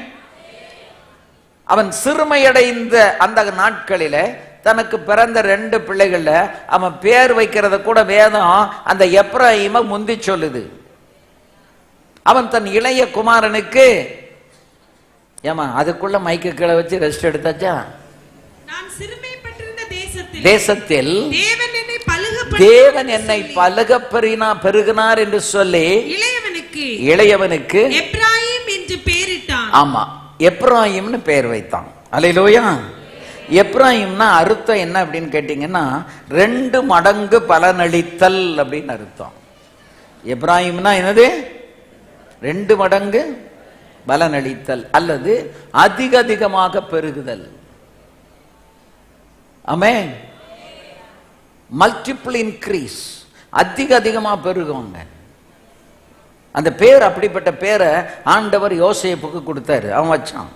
அவன் சிறுமையடைந்த அந்த நாட்களில தனக்கு பிறந்த 2 பிள்ளைகள்ல அவன் பேர் வைக்கிறத கூட வேதம் அந்த எப்ராயிமை முந்தி சொல்லுது. அவன் தன் இளைய குமாரனுக்கு, ஏமா அதுக்குள்ள மைக்கு கீழே வச்சு ரெஸ்ட் எடுத்தாச்சா? தேசத்தில் தேவன் என்னை பலுக பெருகினார் என்று சொல்லி இளையவனுக்கு எப்ராயிம் என்று பெயரிட்டான். ஆமா, எப்ராயிம்னு பெயர் வைத்தான். அல்லேலூயா. எப்ராயிம்னா அர்த்தம் என்ன அப்படின்னு கேட்டீங்கன்னா 2 மடங்கு பலனளித்தல் அப்படின்னு அர்த்தம். எப்ராயிம்னா என்னது? 2 மடங்கு பலனளித்தல் அல்லது அதிகமாக பெருகுதல். ஆமென். மல்டிபிள் இன்க்ரீஸ், அதிகமா பெருகுவாங்க. அந்த பேர், அப்படிப்பட்ட பேரை ஆண்டவர் யோசேப்புக்கு கொடுத்தாரு, அவன் வச்சான்.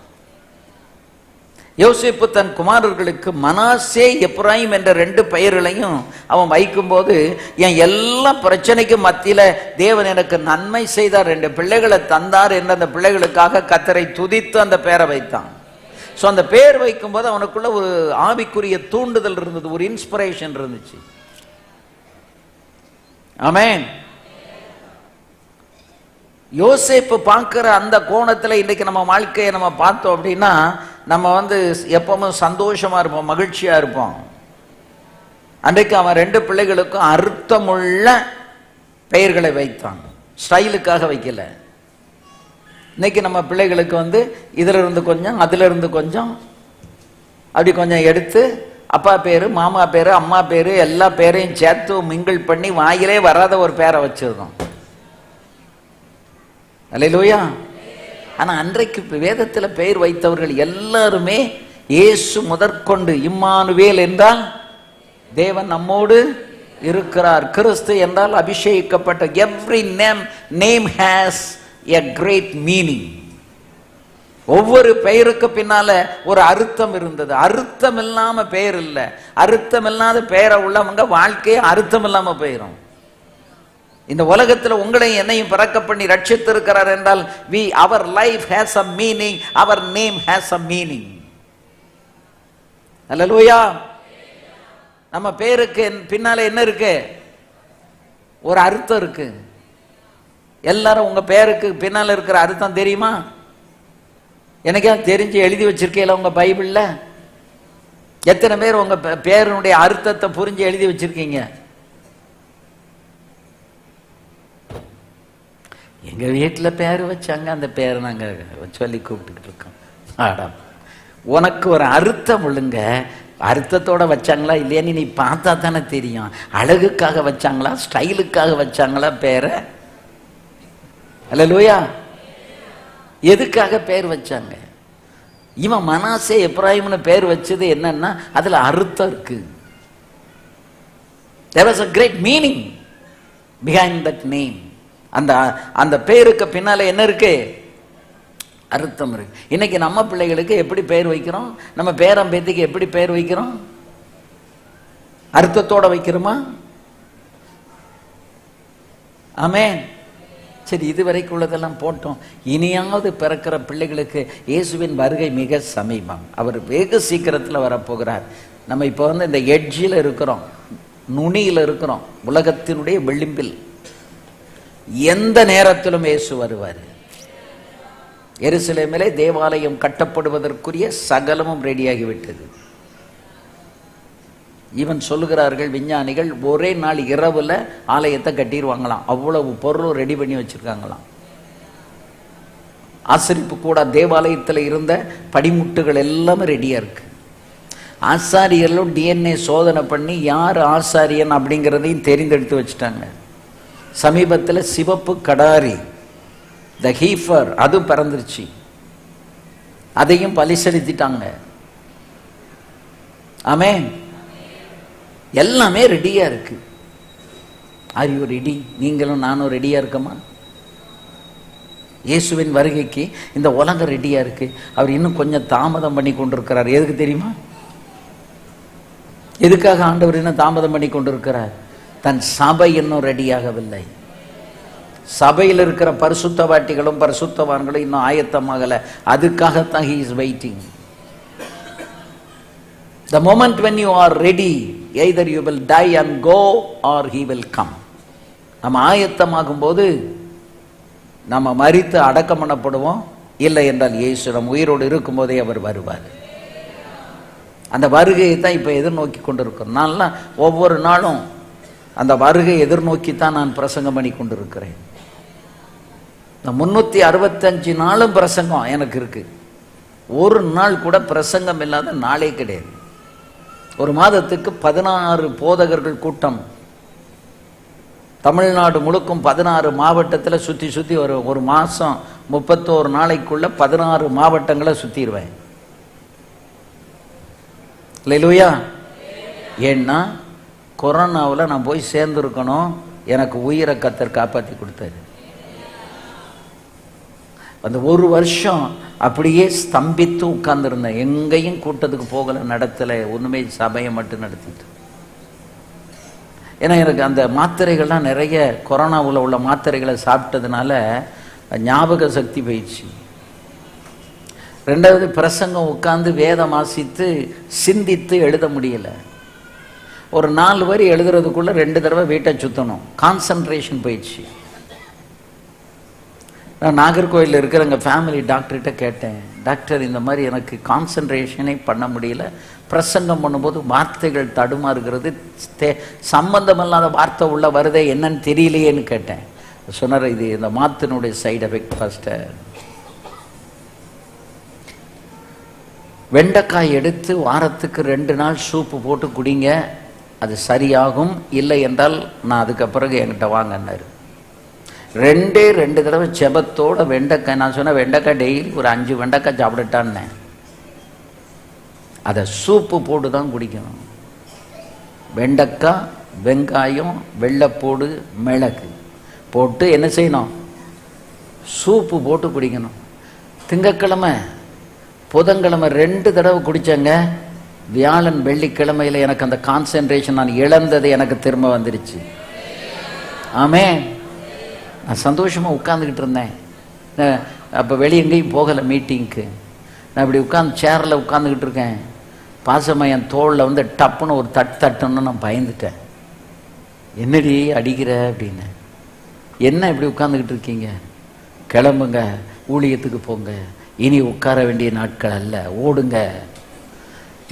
யோசேப்பு தன் குமாரர்களுக்கு மனாசே எப்ராயிம் என்ற 2 பெயர்களையும் அவன் வைக்கும் போது, என் எல்லா பிரச்சனைக்கும் மத்தியில தேவன் எனக்கு நன்மை செய்தார், 2 பிள்ளைகளை தந்தார் என்ற அந்த பிள்ளைகளுக்காக கர்த்தரை துதித்து அந்த பெயரை வைத்தான். ஸோ அந்த பேர் வைக்கும் போது அவனுக்குள்ள ஒரு ஆவிக்குரிய தூண்டுதல் இருந்தது, ஒரு இன்ஸ்பிரேஷன் இருந்துச்சு. ஆமென். யோசேப்பு பார்க்கிற அந்த கோணத்துல இன்னைக்கு நம்ம வாழ்க்கையை நம்ம பார்த்தோம் அப்படின்னா, நம்ம வந்து எப்பவும் சந்தோஷமா இருப்போம், மகிழ்ச்சியா இருப்போம். அன்றைக்கு அவன் 2 பிள்ளைகளுக்கும் அர்த்தமுள்ள பெயர்களை வைத்தான், ஸ்டைலுக்காக வைக்கல. இன்னைக்கு நம்ம பிள்ளைகளுக்கு வந்து இதுல இருந்து கொஞ்சம், அதுல இருந்து கொஞ்சம், அப்படி கொஞ்சம் எடுத்து அப்பா பேரு, மாமா பேரு, அம்மா பேரு, எல்லா பேரையும் சேர்த்து மிங்கிள் பண்ணி வாயிலே வராத ஒரு பேரை வச்சிருக்கோம். அல்லேலூயா. ஆனா அன்றைக்கு வேதத்துல பெயர் வைத்தவர்கள் எல்லாருமே இயேசு முதற்கொண்டு, இம்மானுவேல் என்றால் தேவன் நம்மோடு இருக்கிறார், கிறிஸ்து என்றால் அபிஷேகிக்கப்பட்ட. Every name has a great meaning. ஒவ்வொரு பெயருக்கு பின்னால ஒரு அர்த்தம் இருந்தது. அர்த்தம் இல்லாம பெயர் இல்ல. அர்த்தம் இல்லாத பெயரை உள்ளவங்க வாழ்க்கையே அர்த்தம் இல்லாம போயிடும். இந்த உலகத்துல உங்களையும் என்னையும் பிறக்க பண்ணி ரட்சித்திருக்கிறார் என்றால் our life has a meaning, our name has a meaning. அல்லேலூயா. நம்ம பேருக்கு பின்னால என்ன இருக்கு? ஒரு அர்த்தம் இருக்கு. எல்லாரும் உங்க பேருக்கு பின்னால இருக்கிற அர்த்தம் தெரியுமா? எனக்கே தெரிஞ்சு எழுதி வச்சிருக்கீங்களா உங்க பைபிள்ல? எத்தனை பேர் உங்க பேருடைய அர்த்தத்தை புரிஞ்சு எழுதி வச்சிருக்கீங்க? எங்க வீட்டுல பேர் வச்சாங்க, அந்த பேரை நாங்க சொல்லி கூப்பிட்டுக்கிட்டு இருக்கோம். ஆடா, உனக்கு ஒரு அர்த்தம் ஒழுங்க. அர்த்தத்தோட வச்சாங்களா இல்லையான்னு நீ பார்த்தா தானே தெரியும். அழகுக்காக வச்சாங்களா, ஸ்டைலுக்காக வச்சாங்களா பேரை? அல்லேலூயா. எதுக்காக பேர் வச்சாங்க? இவன் மனாசே எப்ராயிம்னு பேர் வச்சது என்னன்னா அதுல அர்த்தம் இருக்கு. There was a great meaning behind that name. அந்த பேருக்கு பின்னால என்ன இருக்கு? அர்த்தம் இருக்கு. இன்னைக்கு நம்ம பிள்ளைகளுக்கு எப்படி பேர் வைக்கிறோம்? நம்ம பேரம் பேத்திக்கு எப்படி பேர் வைக்கிறோம்? அர்த்தத்தோட வைக்கிறோமா? ஆமென். சரி, இதுவரைக்கும் உள்ளதெல்லாம் போட்டோம். இனியாவது பிறக்கிற பிள்ளைகளுக்கு இயேசுவின் வருகை மிக சமீபம். அவர் வெகு சீக்கிரத்தில் வரப்போகிறார். நம்ம இப்போ இந்த எட்ஜில் இருக்கிறோம், நுனியில் இருக்கிறோம், உலகத்தினுடைய விளிம்பில். எந்த நேரத்திலும் இயேசு வருவார். எருசலேமிலே தேவாலயம் கட்டப்படுவதற்குரிய சகலமும் ரெடியாகிவிட்டது. இவன் சொல்லுகிறார்கள் விஞ்ஞானிகள், ஒரே நாள் இரவுல ஆலயத்தை கட்டிடுவாங்களாம். அவ்வளவு பொருளும் ரெடி பண்ணி வச்சிருக்காங்களாம். ஆசரிப்பு கூட தேவாலயத்தில் இருந்த படிமுட்டுகள் எல்லாமே ரெடியா இருக்கு. ஆசாரியர்களும் டிஎன்ஏ சோதனை பண்ணி யார் ஆசாரியன் அப்படிங்கிறதையும் தெரிந்தெடுத்து வச்சுட்டாங்க. சமீபத்தில் சிவப்பு கடாரி, த ஹீஃபர், அது பறந்துருச்சு. அதையும் பலி செலுத்திட்டாங்க. ஆமென். எல்லாமே ரெடியா இருக்கு. Are you ready? நீங்களும் நானும் ரெடியா இருக்கமா? இயேசுவின் வருகைக்கு இந்த உலகம் ரெடியா இருக்கு. அவர் இன்னும் கொஞ்சம் தாமதம் பண்ணி கொண்டிருக்கிறார். எதுக்கு தெரியுமா? எதுக்காக ஆண்டவர் இன்னும் தாமதம் பண்ணி கொண்டிருக்கிறார்? தன் சபை இன்னும் ரெடியாகவில்லை. சபையில் இருக்கிற பரிசுத்தவாட்டிகளும் பரிசுத்தவான்களும் இன்னும் ஆயத்தமாகல. அதுக்காகத்தான் he is waiting. The moment when you are ready, either you will die and go or he will come. நம்ம ஆயத்தமாகும் போது நம்ம மரித்து அடக்கம் பண்ணப்படுவோம். இல்லை என்றால் இயேசு நம் உயிரோடு இருக்கும் போதே அவர் வருவார். அந்த வருகையை தான் இப்ப எதிர்நோக்கி கொண்டிருக்கிறோம். நான்லாம் ஒவ்வொரு நாளும் அந்த வருகை எதிர்நோக்கித்தான் நான் பிரசங்கம் பண்ணி கொண்டிருக்கிறேன். 365 நாளும் பிரசங்கம் எனக்கு இருக்கு. ஒரு நாள் கூட பிரசங்கம் இல்லாத நாளே கிடையாது. ஒரு மாதத்துக்கு 16 போதகர்கள் கூட்டம். தமிழ்நாடு முழுக்கும் 16 மாவட்டத்தில் சுற்றி சுற்றி ஒரு மாதம் 31 நாளைக்குள்ள 16 மாவட்டங்களை சுற்றிடுவேன். அல்லேலூயா. ஏன்னா கொரோனாவில் நான் போய் சேர்ந்துருக்கணும். எனக்கு உயிரை கர்த்தர் காப்பாற்றி கொடுத்தாரு. அந்த ஒரு வருஷம் அப்படியே ஸ்தம்பித்து உட்கார்ந்துருந்தேன். எங்கேயும் கூட்டத்துக்கு போகலை, நடத்தலை, ஒன்றுமே சபையை மட்டும் நடத்திட்டு. ஏன்னா எனக்கு அந்த மாத்திரைகள்லாம் நிறைய கொரோனாவில் உள்ள மாத்திரைகளை சாப்பிட்டதுனால ஞாபக சக்தி போயிடுச்சு. ரெண்டாவது பிரசங்கம் உட்கார்ந்து வேதம் வாசித்து சிந்தித்து எழுத முடியல. ஒரு 4 வரி எழுதுறதுக்குள்ள 2 தடவை வீட்டை சுற்றணும். கான்சன்ட்ரேஷன் போயிடுச்சு. நான் நாகர்கோயிலில் இருக்கிற எங்கள் ஃபேமிலி டாக்டர்கிட்ட கேட்டேன், டாக்டர் இந்த மாதிரி எனக்கு கான்சன்ட்ரேஷனே பண்ண முடியல, பிரசங்கம் பண்ணும்போது வார்த்தைகள் தடுமாறுகிறது, சம்பந்தமில்லாத வார்த்தை உள்ள வருதே, என்னன்னு தெரியலையேன்னு கேட்டேன். சொன்னார், இது இந்த மாத்தினுடைய சைடு எஃபெக்ட். ஃபர்ஸ்ட்டு வெண்டைக்காய் எடுத்து வாரத்துக்கு 2 நாள் சூப்பு போட்டு குடிங்க, அது சரியாகும். இல்லை என்றால் நான் அதுக்கு பிறகு என்கிட்ட வாங்கினார். 2 தடவை செபத்தோட வெண்டைக்காய். நான் சொன்னேன், வெண்டைக்காய் டெய்லி ஒரு 5 வெண்டைக்காய் சாப்பிட்டுட்டான்னு. அதை சூப்பு போட்டு தான் குடிக்கணும். வெண்டைக்காய், வெங்காயம், வெள்ளைப்பூடு, மிளகு போட்டு என்ன செய்யணும்? சூப்பு போட்டு குடிக்கணும். திங்கக்கிழமை புதன்கிழமை 2 தடவை குடித்தேங்க. வியாழன் வெள்ளிக்கிழமையில் எனக்கு அந்த கான்சென்ட்ரேஷன் நான் இழந்தது எனக்கு திரும்ப வந்துருச்சு. ஆமென். நான் சந்தோஷமாக உட்காந்துக்கிட்டு இருந்தேன். அப்போ வெளியே எங்கேயும் போகலை மீட்டிங்க்கு. நான் இப்படி உட்காந்து சேரில் உட்காந்துக்கிட்டு இருக்கேன். பாசமாக என் தோளில் டப்புன்னு ஒரு தட்டுன்னு நான் பயந்துட்டேன். என்னடி அடிக்கிற அப்படின்னு. என்ன இப்படி உட்காந்துக்கிட்டு இருக்கீங்க? கிளம்புங்க, ஊழியத்துக்கு போங்க, இனி உட்கார வேண்டிய நாட்கள் அல்ல, ஓடுங்க.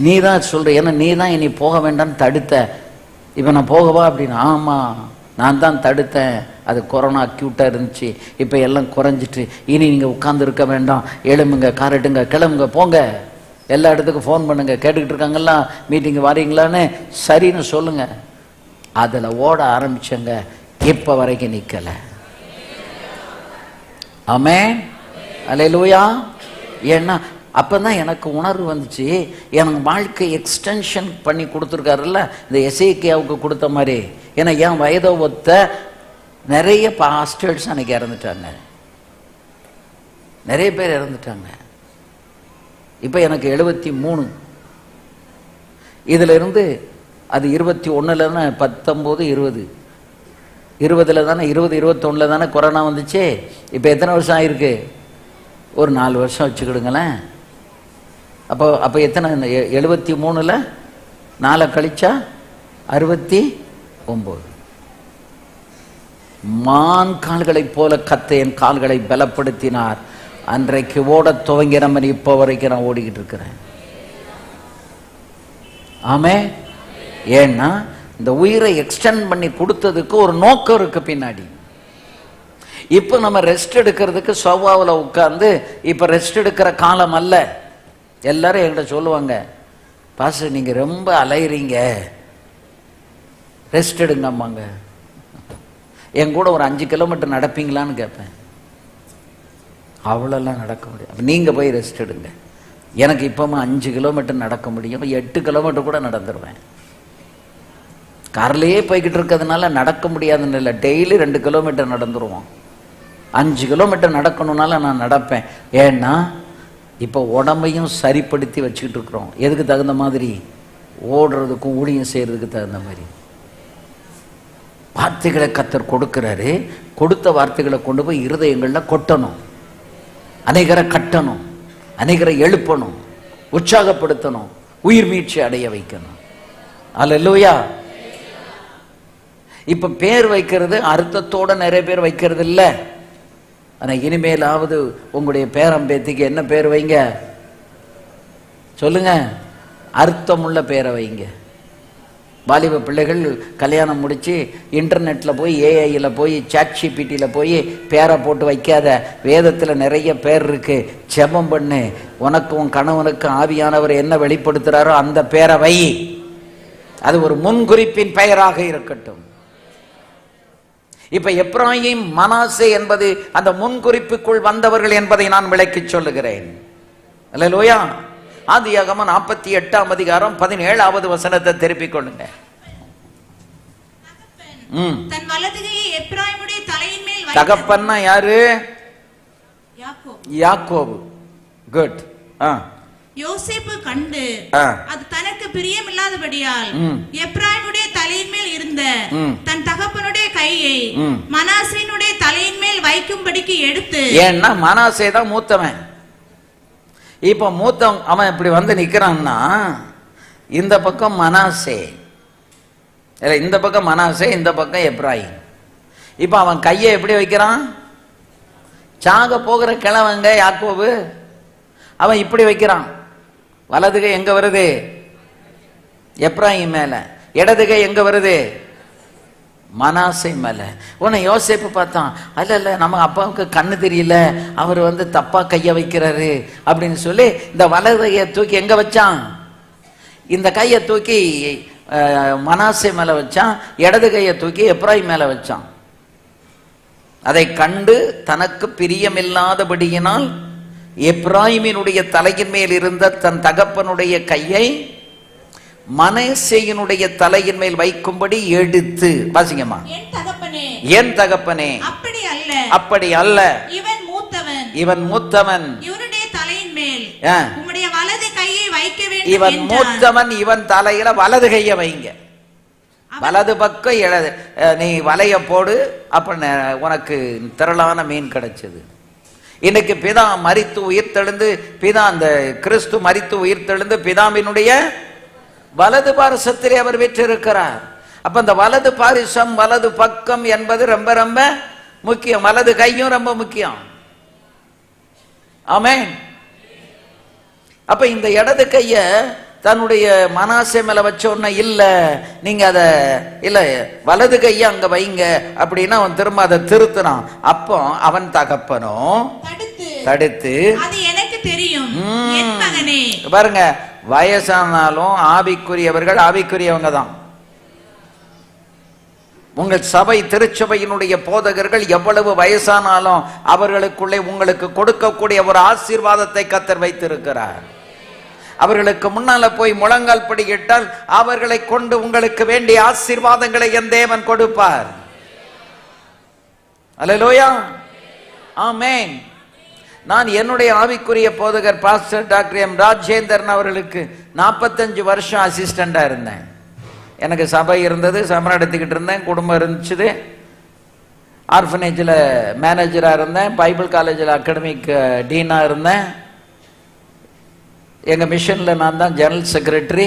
நீ தான் சொல்ற, ஏன்னா நீ தான் இனி போக வேண்டாம்னு தடுத்த. இப்போ நான் போகவா அப்படின்னு. ஆமாம், நான் தான் தடுத்தேன். அது கொரோனா அக்யூட்டாக இருந்துச்சு, இப்போ எல்லாம் குறைஞ்சிட்டு, இனி நீங்கள் உட்கார்ந்து இருக்க வேண்டாம், எழும்புங்க, காரட்டுங்க, கிளம்புங்க, போங்க. எல்லா இடத்துக்கும் ஃபோன் பண்ணுங்க, கேட்டுக்கிட்டு இருக்காங்கல்ல மீட்டிங் வாரீங்களான்னு, சரின்னு சொல்லுங்க. அதில் ஓட ஆரம்பிச்சங்க, இப்போ வரைக்கும் நிற்கல. ஆமென், அல்லேலூயா. ஏன்னா அப்பதான் எனக்கு உணர்வு வந்துச்சு, எனக்கு வாழ்க்கை எக்ஸ்டென்ஷன் பண்ணி கொடுத்துருக்காருல்ல இந்த எசேக்கியாவுக்கு கொடுத்த மாதிரி. ஏன்னா என் வயதை ஒத்த நிறைய பாஸ்டர்ஸ் அன்னைக்கு இறந்துட்டாங்க, நிறைய பேர் இறந்துட்டாங்க. இப்போ எனக்கு 73. இதுல இருந்து அது 21 தானே, 19, 20, 20 தானே, 20, 21 தானே கொரோனா வந்துச்சு. இப்போ எத்தனை வருஷம் ஆயிருக்கு? ஒரு 4 வருஷம் வச்சுக்கிடுங்களேன். அப்போ எத்தனை? 73ல் 4 கழிச்சா 69. மான் கால்களைப் போல கத்த என் கால்களை பலப்படுத்தினார். அன்றைக்கு ஓடத் துவங்கி நம்ம இப்போ வரைக்கும் நான் ஓடிக்கிட்டு இருக்கிறேன். ஆமே. ஏன்னா இந்த உயிரை எக்ஸ்டெண்ட் பண்ணி கொடுத்ததுக்கு ஒரு நோக்கம் இருக்கு பின்னாடி. இப்போ நம்ம ரெஸ்ட் எடுக்கிறதுக்கு சோபாவில் உட்கார்ந்து இப்போ ரெஸ்ட் எடுக்கிற காலம் அல்ல. எல்லாரும் என்கிட்ட சொல்லுவாங்க, பாஸ்டர் நீங்க ரொம்ப அலையிறீங்க, ரெஸ்ட் எடுங்கம்மாங்க. என் கூட ஒரு 5 கிலோமீட்டர் நடப்பீங்களான்னு கேட்பேன். அவ்வளோலாம் நடக்க முடியும். அப்போ நீங்கள் போய் ரெஸ்ட் எடுங்க. எனக்கு இப்போமா 5 கிலோமீட்டர் நடக்க முடியும், 8 கிலோமீட்டர் கூட நடந்துருவேன். கார்லேயே போய்கிட்டு இருக்கிறதுனால நடக்க முடியாதுன்னு இல்லை, டெய்லி 2 கிலோமீட்டர் நடந்துருவோம். 5 கிலோமீட்டர் நடக்கணும்னால நான் நடப்பேன். ஏன்னா இப்போ உடம்பையும் சரிப்படுத்தி வச்சுக்கிட்டு இருக்கிறோம். எதுக்கு தகுந்த மாதிரி? ஓடுறதுக்கும் ஊழியம் செய்யறதுக்கு தகுந்த மாதிரி. வார்த்தைகளை கர்த்தர் கொடுக்கிறாரு, கொடுத்த வார்த்தைகளை கொண்டு போய் இருதயங்களில் கொட்டணும், அநேகரை கட்டணும், அநேகரை எழுப்பணும், உற்சாகப்படுத்தணும், உயிர் மீட்சி அடைய வைக்கணும். அல்லேலூயா. இப்ப பேர் வைக்கிறது அர்த்தத்தோட நிறைய பேர் வைக்கிறது இல்லை. ஆனா இனிமேலாவது உங்களுடைய பேரம்பேத்திக்கு என்ன பேர் வைங்க சொல்லுங்க? அர்த்தமுள்ள பேரை வைங்க. வாலிப பிள்ளைகள் கல்யாணம் முடிச்சு இன்டர்நெட்ல போய் ஏஐல போய் ChatGPTல போய் பேரை போட்டு வைக்காத. வேதத்துல நிறைய பேர் இருக்கு. ஜெபம் பண்ணு, உனக்கு உன் கணவனுக்கு ஆவியானவர் என்ன வெளிப்படுத்துறாரோ அந்த பேரை வை. அது ஒரு முன்குறிப்பின் பெயராக இருக்கட்டும். இப்ப எப்ராயிம் மனாசே என்பது அந்த முன்குறிப்புக்குள் வந்தவர்கள் என்பதை நான் விளக்கி சொல்லுகிறேன். அல்லேலூயா. ஆதியாகமம் 48ஆம் அதிகாரம் 17வது வசனத்தை திருப்பிக் கொள்ளுங்க. தன் வலதுகையை எப்ராயிமுடைய தலையின் மேல் தகப்பன்னா யாரு? யாக்கோபு. குட். யோசேப்பு கண்டு அது தனக்கு பிரியமில்லாதபடியால் எப்ராயிமுடைய தலையின் மேல் இருந்த தன் தகப்பனுடைய கையை மனாசேனுடைய தலையின் மேல் வைக்கும்படிக்கு எடுத்து. ஏன்னா மனாசே தான் மூத்தவன். இப்ப மூத்தவன் அவன் இப்படி வந்து நிக்கிறான்னா இந்த பக்கம் மனாசே, இந்த பக்கம் மனாசே, இந்த பக்கம் எப்ராயிம். இப்ப அவன் கையை எப்படி வைக்கிறான்? சாக போகிற கிழவங்க யாக்கோபு, அவன் இப்படி வைக்கிறான். வலதுகை எங்க வருது? எப்ராயிம் மேல. இடதுகை எங்க வருது? மனாசே மேல. உன்னை யோசேப்பு பார்த்தான், அல்ல நம்ம அப்பாவுக்கு கண்ணு தெரியல, அவர் வந்து தப்பா கைய வைக்கிறாரு அப்படின்னு சொல்லி இந்த வலதுகையை தூக்கி எங்க வச்சான்? இந்த கையை தூக்கி மனாசே மேல வச்சான், இடது கையை தூக்கி எப்ராயிம் மேல வச்சான். அதை கண்டு தனக்கு பிரியமில்லாதபடியினால் எப்ராயிமினுடைய தலையின் மேல் இருந்த தன் தகப்பனுடைய கையை மனாசேயினுடைய தலையின் மேல் வைக்கும்படி எடுத்து. வாசிங்கம்மா. என் தகப்பனே அப்படி அல்ல, இவன் மூத்தவன் இவனுடைய தலையின் மேல் உம்முடைய வலது கையை வைக்க வேண்டும். இவன் மூத்தவன், இவன் தலையில வலது கையை வைங்க. வலது பக்கம் இடது நீ வலைய போடு, அப்ப உனக்கு திரளான மீன் கிடைச்சது. இன்னைக்கு பிதா மரித்து உயிர்த்தெழுந்து, பிதா அந்த கிறிஸ்து மரித்து உயிர்த்தெழுந்து பிதாவினுடைய வலது பாரிசத்திலே அவர் வீற்றிருக்கிறார். அப்ப அந்த வலது பாரிசம், வலது பக்கம் என்பது ரொம்ப ரொம்ப முக்கியம். வலது கையும் ரொம்ப முக்கியம். ஆமென். அப்ப இந்த இடது கைய தன்னுடைய மனாசே மேல வச்ச உடனே இல்ல நீங்க அத இல்ல வலது கைய அங்க வைங்க அப்படின்னா அவன் திரும்ப அதை திருத்தினான். அப்போ அவன் தகப்பனோ தடுத்து அது எனக்கு தெரியும். என் மகனே, பாருங்க, வயசானாலும் ஆவிக்குரியவர்கள் ஆவிக்குரியவங்க தான். உங்கள் சபை திருச்சபையினுடைய போதகர்கள் எவ்வளவு வயசானாலும் அவர்களுக்குள்ளே உங்களுக்கு கொடுக்கக்கூடிய ஒரு ஆசீர்வாதத்தை கர்த்தர் வைத்திருக்கிறார். அவர்களுக்கு முன்னால போய் முழங்கால் படியிட்டால் அவர்களை கொண்டு உங்களுக்கு வேண்டிய ஆசீர்வாதங்களை என் தேவன் கொடுப்பார். அல்லேலூயா, ஆமென். நான் என்னுடைய ஆவிக்குரிய போதகர் பாஸ்டர் டாக்டர் எம் ராஜேந்திரன் அவர்களுக்கு 45 வருஷம் அசிஸ்டண்டா இருந்தேன். எனக்கு சபை இருந்தது, சபை நடத்திக்கிட்டு இருந்தேன், குடும்பம் இருந்துச்சு. ஆர்ஃபனேஜில் மேனேஜராக இருந்தேன், பைபிள் காலேஜில் அகாடமிக் டீனாக இருந்தேன். எங்கள் மிஷனில் நான் தான் general secretary.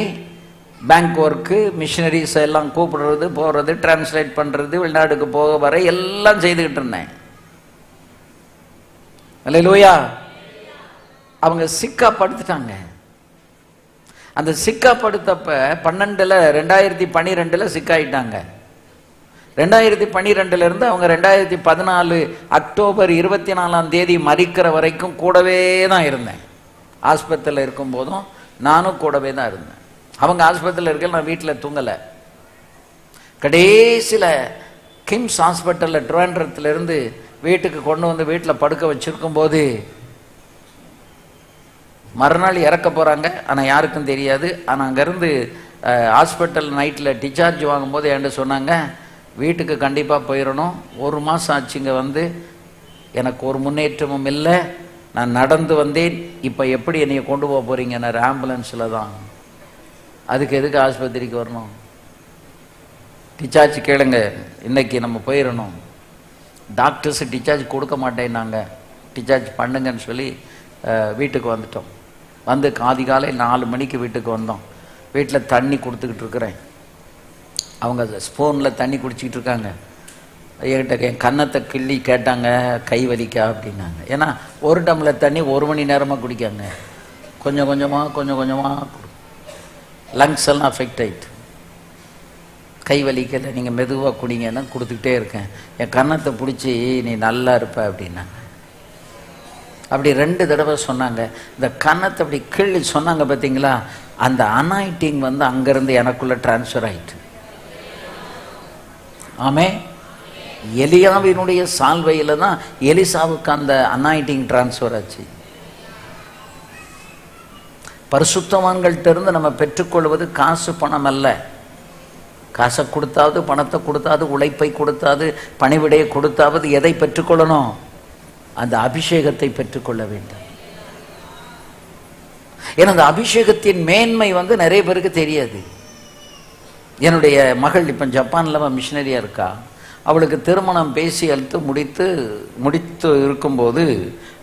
Bank work, machineries எல்லாம் கூப்பிடுறது, போகிறது, டிரான்ஸ்லேட் பண்ணுறது, வெளிநாட்டுக்கு போக வர எல்லாம் செய்துக்கிட்டு இருந்தேன். அல்லேலூயா. அவங்க சிக்கா படுத்துட்டாங்க. அந்த சிக்கா படுத்தப்ப 2012 சிக்காயிட்டாங்க. 2012 இருந்து அவங்க 2014 அக்டோபர் 24 மரிக்கிற வரைக்கும் கூடவே தான் இருந்தேன். ஆஸ்பத்திரியில் இருக்கும் போதும் நானும் கூடவே தான் இருந்தேன். அவங்க ஆஸ்பத்திரியில் இருக்க, நான் வீட்டில் தூங்கலை. கடைசியில் கிம்ஸ் ஹாஸ்பிட்டலில் ட்ரிவாண்ட்ரத்திலிருந்து வீட்டுக்கு கொண்டு வந்து வீட்டில் படுக்க வச்சிருக்கும் போது மறுநாள் இறக்க போகிறாங்க. ஆனால் யாருக்கும் தெரியாது. ஆனால் அங்கேருந்து ஹாஸ்பிட்டல் நைட்டில் டிஸ்சார்ஜ் வாங்கும்போது என்கிட்ட சொன்னாங்க, வீட்டுக்கு கண்டிப்பாக போயிடணும். 1 மாதம் ஆச்சு இங்கே வந்து, எனக்கு ஒரு முன்னேற்றமும் இல்லை, நான் நடந்து வந்தேன். இப்போ எப்படி என்னைய கொண்டு போக போகிறீங்க? நான் ஆம்புலன்ஸில் தான். அதுக்கு எதுக்கு ஆஸ்பத்திரிக்கு வரணும்? டிஸ்சார்ஜ் கேளுங்க, இன்னைக்கு நம்ம போயிடணும். டாக்டர்ஸ் டிஸ்சார்ஜ் கொடுக்க மாட்டேன்னாங்க. டிஸ்சார்ஜ் பண்ணுங்கன்னு சொல்லி வீட்டுக்கு வந்துட்டோம். வந்து காலை 4 மணிக்கு வீட்டுக்கு வந்தோம். வீட்டில் தண்ணி கொடுத்துக்கிட்டு இருக்கிறேன். அவங்க ஸ்பூனில் தண்ணி குடிச்சிக்கிட்டு இருக்காங்க. என்கிட்ட என் கன்னத்தை கிள்ளி கேட்டாங்க, கை வலிக்கா அப்படின்னாங்க. ஏன்னா 1 டம்ளர் தண்ணி 1 மணி நேரமாக குடிக்காங்க. கொஞ்சம் கொஞ்சமாக லங்ஸ் எல்லாம் அஃபெக்ட் ஆகிட்டு. கை வலிக்கலை, நீங்கள் மெதுவாக குடிங்கன்னா கொடுத்துக்கிட்டே இருக்கேன். என் கன்னத்தை பிடிச்சி நீ நல்லா இருப்ப அப்படின்னாங்க. அப்படி 2 தடவை சொன்னாங்க. இந்த கன்னத்தை அப்படி கிள்ளி சொன்னாங்க பார்த்தீங்களா, அந்த அனாயிட்டிங் வந்து அங்கேருந்து எனக்குள்ளே டிரான்ஸ்ஃபர் ஆயிட்டு. ஆமே. எலியாவினுடைய சால்வையில் தான் எலிசாவுக்கு அந்த அனாயிட்டிங் டிரான்ஸ்ஃபர் ஆச்சு. பரிசுத்தவான்கள்ட்ட இருந்து நம்ம பெற்றுக்கொள்வது காசு பணம் அல்ல. காசை கொடுத்தாவது, பணத்தை கொடுத்தாவது, உழைப்பை கொடுத்தாவது, பணிவிடையை கொடுத்தாவது எதை பெற்றுக்கொள்ளணும்? அந்த அபிஷேகத்தை பெற்றுக்கொள்ள வேண்டும். ஏன்னா அந்த அபிஷேகத்தின் மேன்மை வந்து நிறைய பேருக்கு தெரியாது. என்னுடைய மகள் இப்போ ஜப்பான்ல மிஷினரியா இருக்கா. அவளுக்கு திருமணம் பேசி அழுத்து முடித்து இருக்கும்போது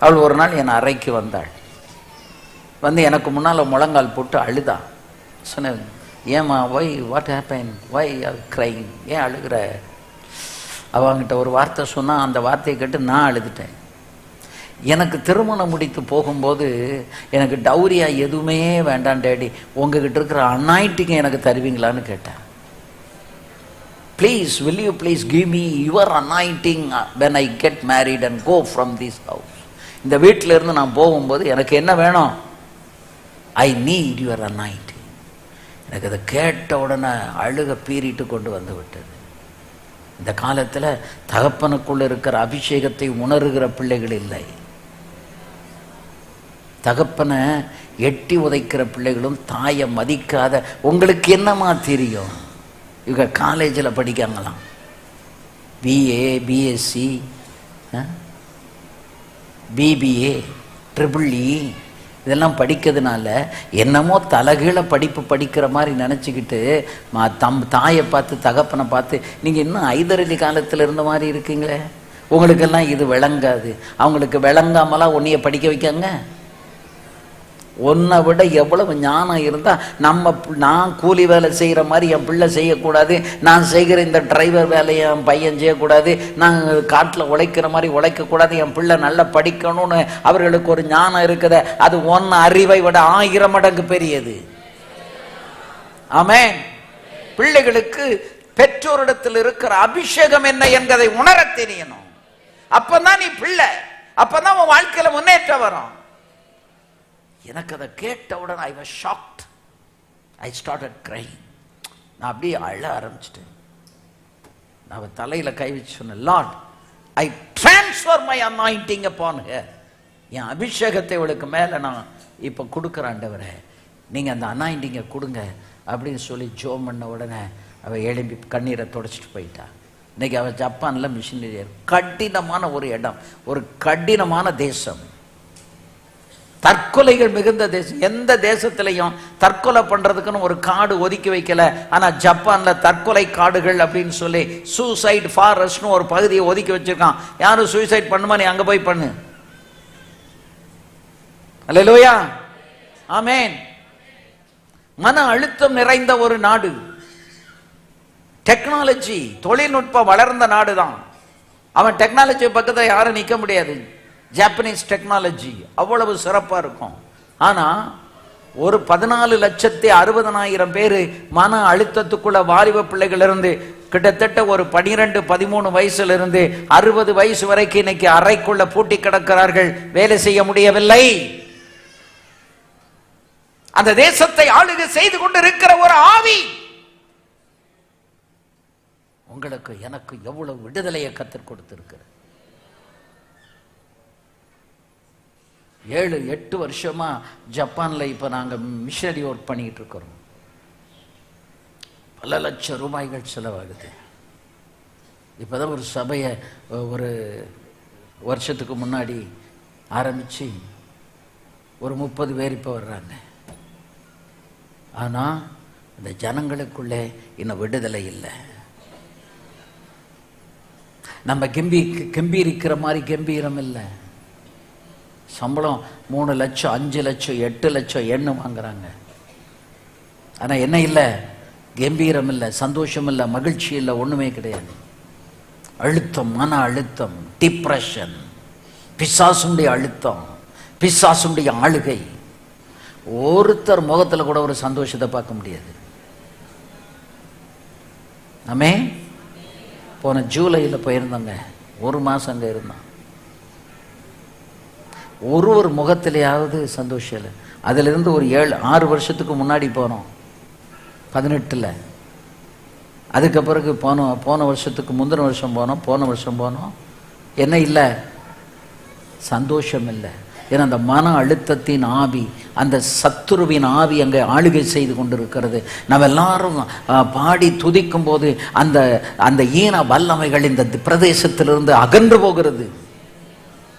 அவள் ஒரு நாள் என் அறைக்கு வந்தாள். வந்து எனக்கு முன்னால் முழங்கால் போட்டு அழுதா. சொன்ன, ஏமா, why, what happen, why are crying, ஏன் அழுகிற? அவங்கிட்ட ஒரு வார்த்தை சொன்னால் அந்த வார்த்தையை கேட்டு நான் அழுதுட்டேன். எனக்கு திருமணம் முடித்து போகும்போது எனக்கு டௌரியா எதுவுமே வேண்டாம் டேடி, உங்ககிட்ட இருக்கிற அனாயிட்டிங்க எனக்கு தருவீங்களான்னு கேட்டேன். Please, will you please give me your anointing when I get married and go from this house. இந்த வீட்டில் இருந்து நான் போகும்போது எனக்கு என்ன வேணும்? I need your anointing. எனக்கு அதை கேட்ட உடனே அழுக பீறிட்டு கொண்டு வந்து விட்டது. இந்த காலத்தில் தகப்பனுக்குள்ள இருக்கிற அபிஷேகத்தை உணர்கிற பிள்ளைகள் இல்லை. தகப்பனை எட்டி உதைக்கிற பிள்ளைகளும், தாயை மதிக்காத. உங்களுக்கு என்னமா தெரியும்? இவங்க காலேஜில் படிக்காங்களாம், BA, BSc, BBA, EEE இதெல்லாம் படிக்கிறதுனால என்னமோ தலகீழ படிப்பு படிக்கிற மாதிரி நினச்சிக்கிட்டு தாயை பார்த்து, தகப்பனை பார்த்து, நீங்கள் இன்னும் ஐதரலி காலத்தில் இருந்த மாதிரி இருக்கீங்களே, உங்களுக்கெல்லாம் இது விளங்காது. அவங்களுக்கு விளங்காமலாம் உன்னைய படிக்க வைக்காங்க. உன்னை விட எவ்வளவு ஞானம் இருந்தால் நான் கூலி வேலை செய்கிற மாதிரி என் பிள்ளை செய்யக்கூடாது, நான் செய்கிற இந்த டிரைவர் வேலையை என் பையன் செய்யக்கூடாது, நான் காட்டில் உழைக்கிற மாதிரி உழைக்கக்கூடாது, என் பிள்ளை நல்லா படிக்கணும்னு அவர்களுக்கு ஒரு ஞானம் இருக்குது. அது ஒன்று அறிவை விட 1000 மடங்கு பெரியது. ஆமென். பிள்ளைகளுக்கு பெற்றோரிடத்தில் இருக்கிற அபிஷேகம் என்ன என்பதை உணர தெரியணும். அப்பதான் நீ பிள்ளை, அப்பதான் உன் வாழ்க்கையில முன்னேற்றம் வரும். எனக்கு அதை கேட்டவுடன் I was shocked. I started crying. நான் அப்படியே அழ ஆரம்பிச்சிட்டேன். நான் தலையில கை வச்சு சொன்னேன், lord, I transfer my anointing upon her. என் அபிஷேகத்தை இவளுக்கு மேல நான் இப்ப கொடுக்குற ஆண்டவரே, நீங்க அந்த அனாயிண்டிங்கை கொடுங்க அப்படின்னு சொல்லி ஜோம் பண்ண உடனே அவ எழும்பி கண்ணீரை தொடச்சிட்டு போயிட்டா. இன்னைக்கு அவ ஜப்பான்ல மிஷினரி. கடினமான ஒரு இடம், ஒரு கடினமான தேசம், தற்கொலைகள் மிகுந்த தேசம். எந்த தேசத்திலையும் தற்கொலை பண்றதுக்குன்னு ஒரு காடு ஒதுக்கி வைக்கல. ஆனா ஜப்பான்ல தற்கொலை காடுகள் அப்படின்னு சொல்லி சூசைட் ஃபாரஸ்ட்னு ஒரு பகுதியை ஒதுக்கி வச்சிருக்கான். யாரும் சூசைட் பண்ணுமா, நீ அங்க போய் பண்ணு. அல்லேலூயா, ஆமென். மன அழுத்தம் நிறைந்த ஒரு நாடு. டெக்னாலஜி, தொழில்நுட்பம் வளர்ந்த நாடு தான். அவன் டெக்னாலஜி பக்கத்துல யாரும் நிக்க முடியாது. ஜாப்பனீஸ் டெக்னாலஜி அவ்வளவு சிறப்பா இருக்கும். ஆனா ஒரு 14,60,000 பேர் மன அழுத்தத்துக்குள்ள வாலிப பிள்ளைகள் இருந்து கிட்டத்தட்ட ஒரு 12-13 வயசுல இருந்து 60 வயசு வரைக்கும் இன்னைக்கு அறைக்குள்ள பூட்டி கிடக்கிறார்கள், வேலை செய்ய முடியவில்லை. அந்த தேசத்தை ஆளுகை செய்து கொண்டு இருக்கிற ஒரு ஆவி உங்களுக்கு எனக்கு எவ்வளவு விடுதலையை கற்றுக் கொடுத்திருக்கிறது. 7-8 வருஷமா ஜப்பான்ல இப்ப நாங்க மிஷனரி ஒர்க் பண்ணிட்டு இருக்கிறோம். பல லட்சம் ரூபாய்கள் செலவாகுது. இப்பதான் ஒரு சபையை ஒரு வருஷத்துக்கு முன்னாடி ஆரம்பிச்சு ஒரு 30 பேர் இப்ப வர்றாங்க. ஆனா இந்த ஜனங்களுக்குள்ளே இன்னும் விடுதலை இல்லை. நம்ம கம்பீரிக்கிற மாதிரி கம்பீரம் இல்லை. சம்பளம் 3 லட்சம் 5 லட்சம் 8 லட்சம் என்ன வாங்குறாங்க. ஆனா என்ன இல்லை, கம்பீரம் இல்லை, சந்தோஷம் இல்லை, மகிழ்ச்சி இல்லை, ஒண்ணுமே கிடையாது. அழுத்தம், மன அழுத்தம், டிப்ரெஷன், பிசாசுடைய அழுத்தம், பிசாசுடைய ஆளுகை. ஒருத்தர் முகத்துல கூட ஒரு சந்தோஷத்தை பார்க்க முடியாது. ஆமே. போன ஜூலைல போயிருந்தோங்க, 1 மாசம் அங்க இருந்தோம். ஒரு முகத்திலேயாவது சந்தோஷம் இல்லை. அதுல இருந்து ஒரு 7-6 வருஷத்துக்கு முன்னாடி போனோம், 18ல. அதுக்கு பிறகு போன வருஷத்துக்கு முந்தின வருஷம் போனோம், போன வருஷம் போனோம். என்ன இல்லை, சந்தோஷம் இல்லை. ஏன்னா அந்த மன அழுத்தத்தின் ஆவி, அந்த சத்துருவின் ஆவி அங்கே ஆளுகை செய்து கொண்டிருக்கிறது. நம்ம எல்லாரும் பாடி துதிக்கும் போது அந்த அந்த ஈன வல்லமைகள் இந்த பிரதேசத்திலிருந்து அகன்று போகிறது.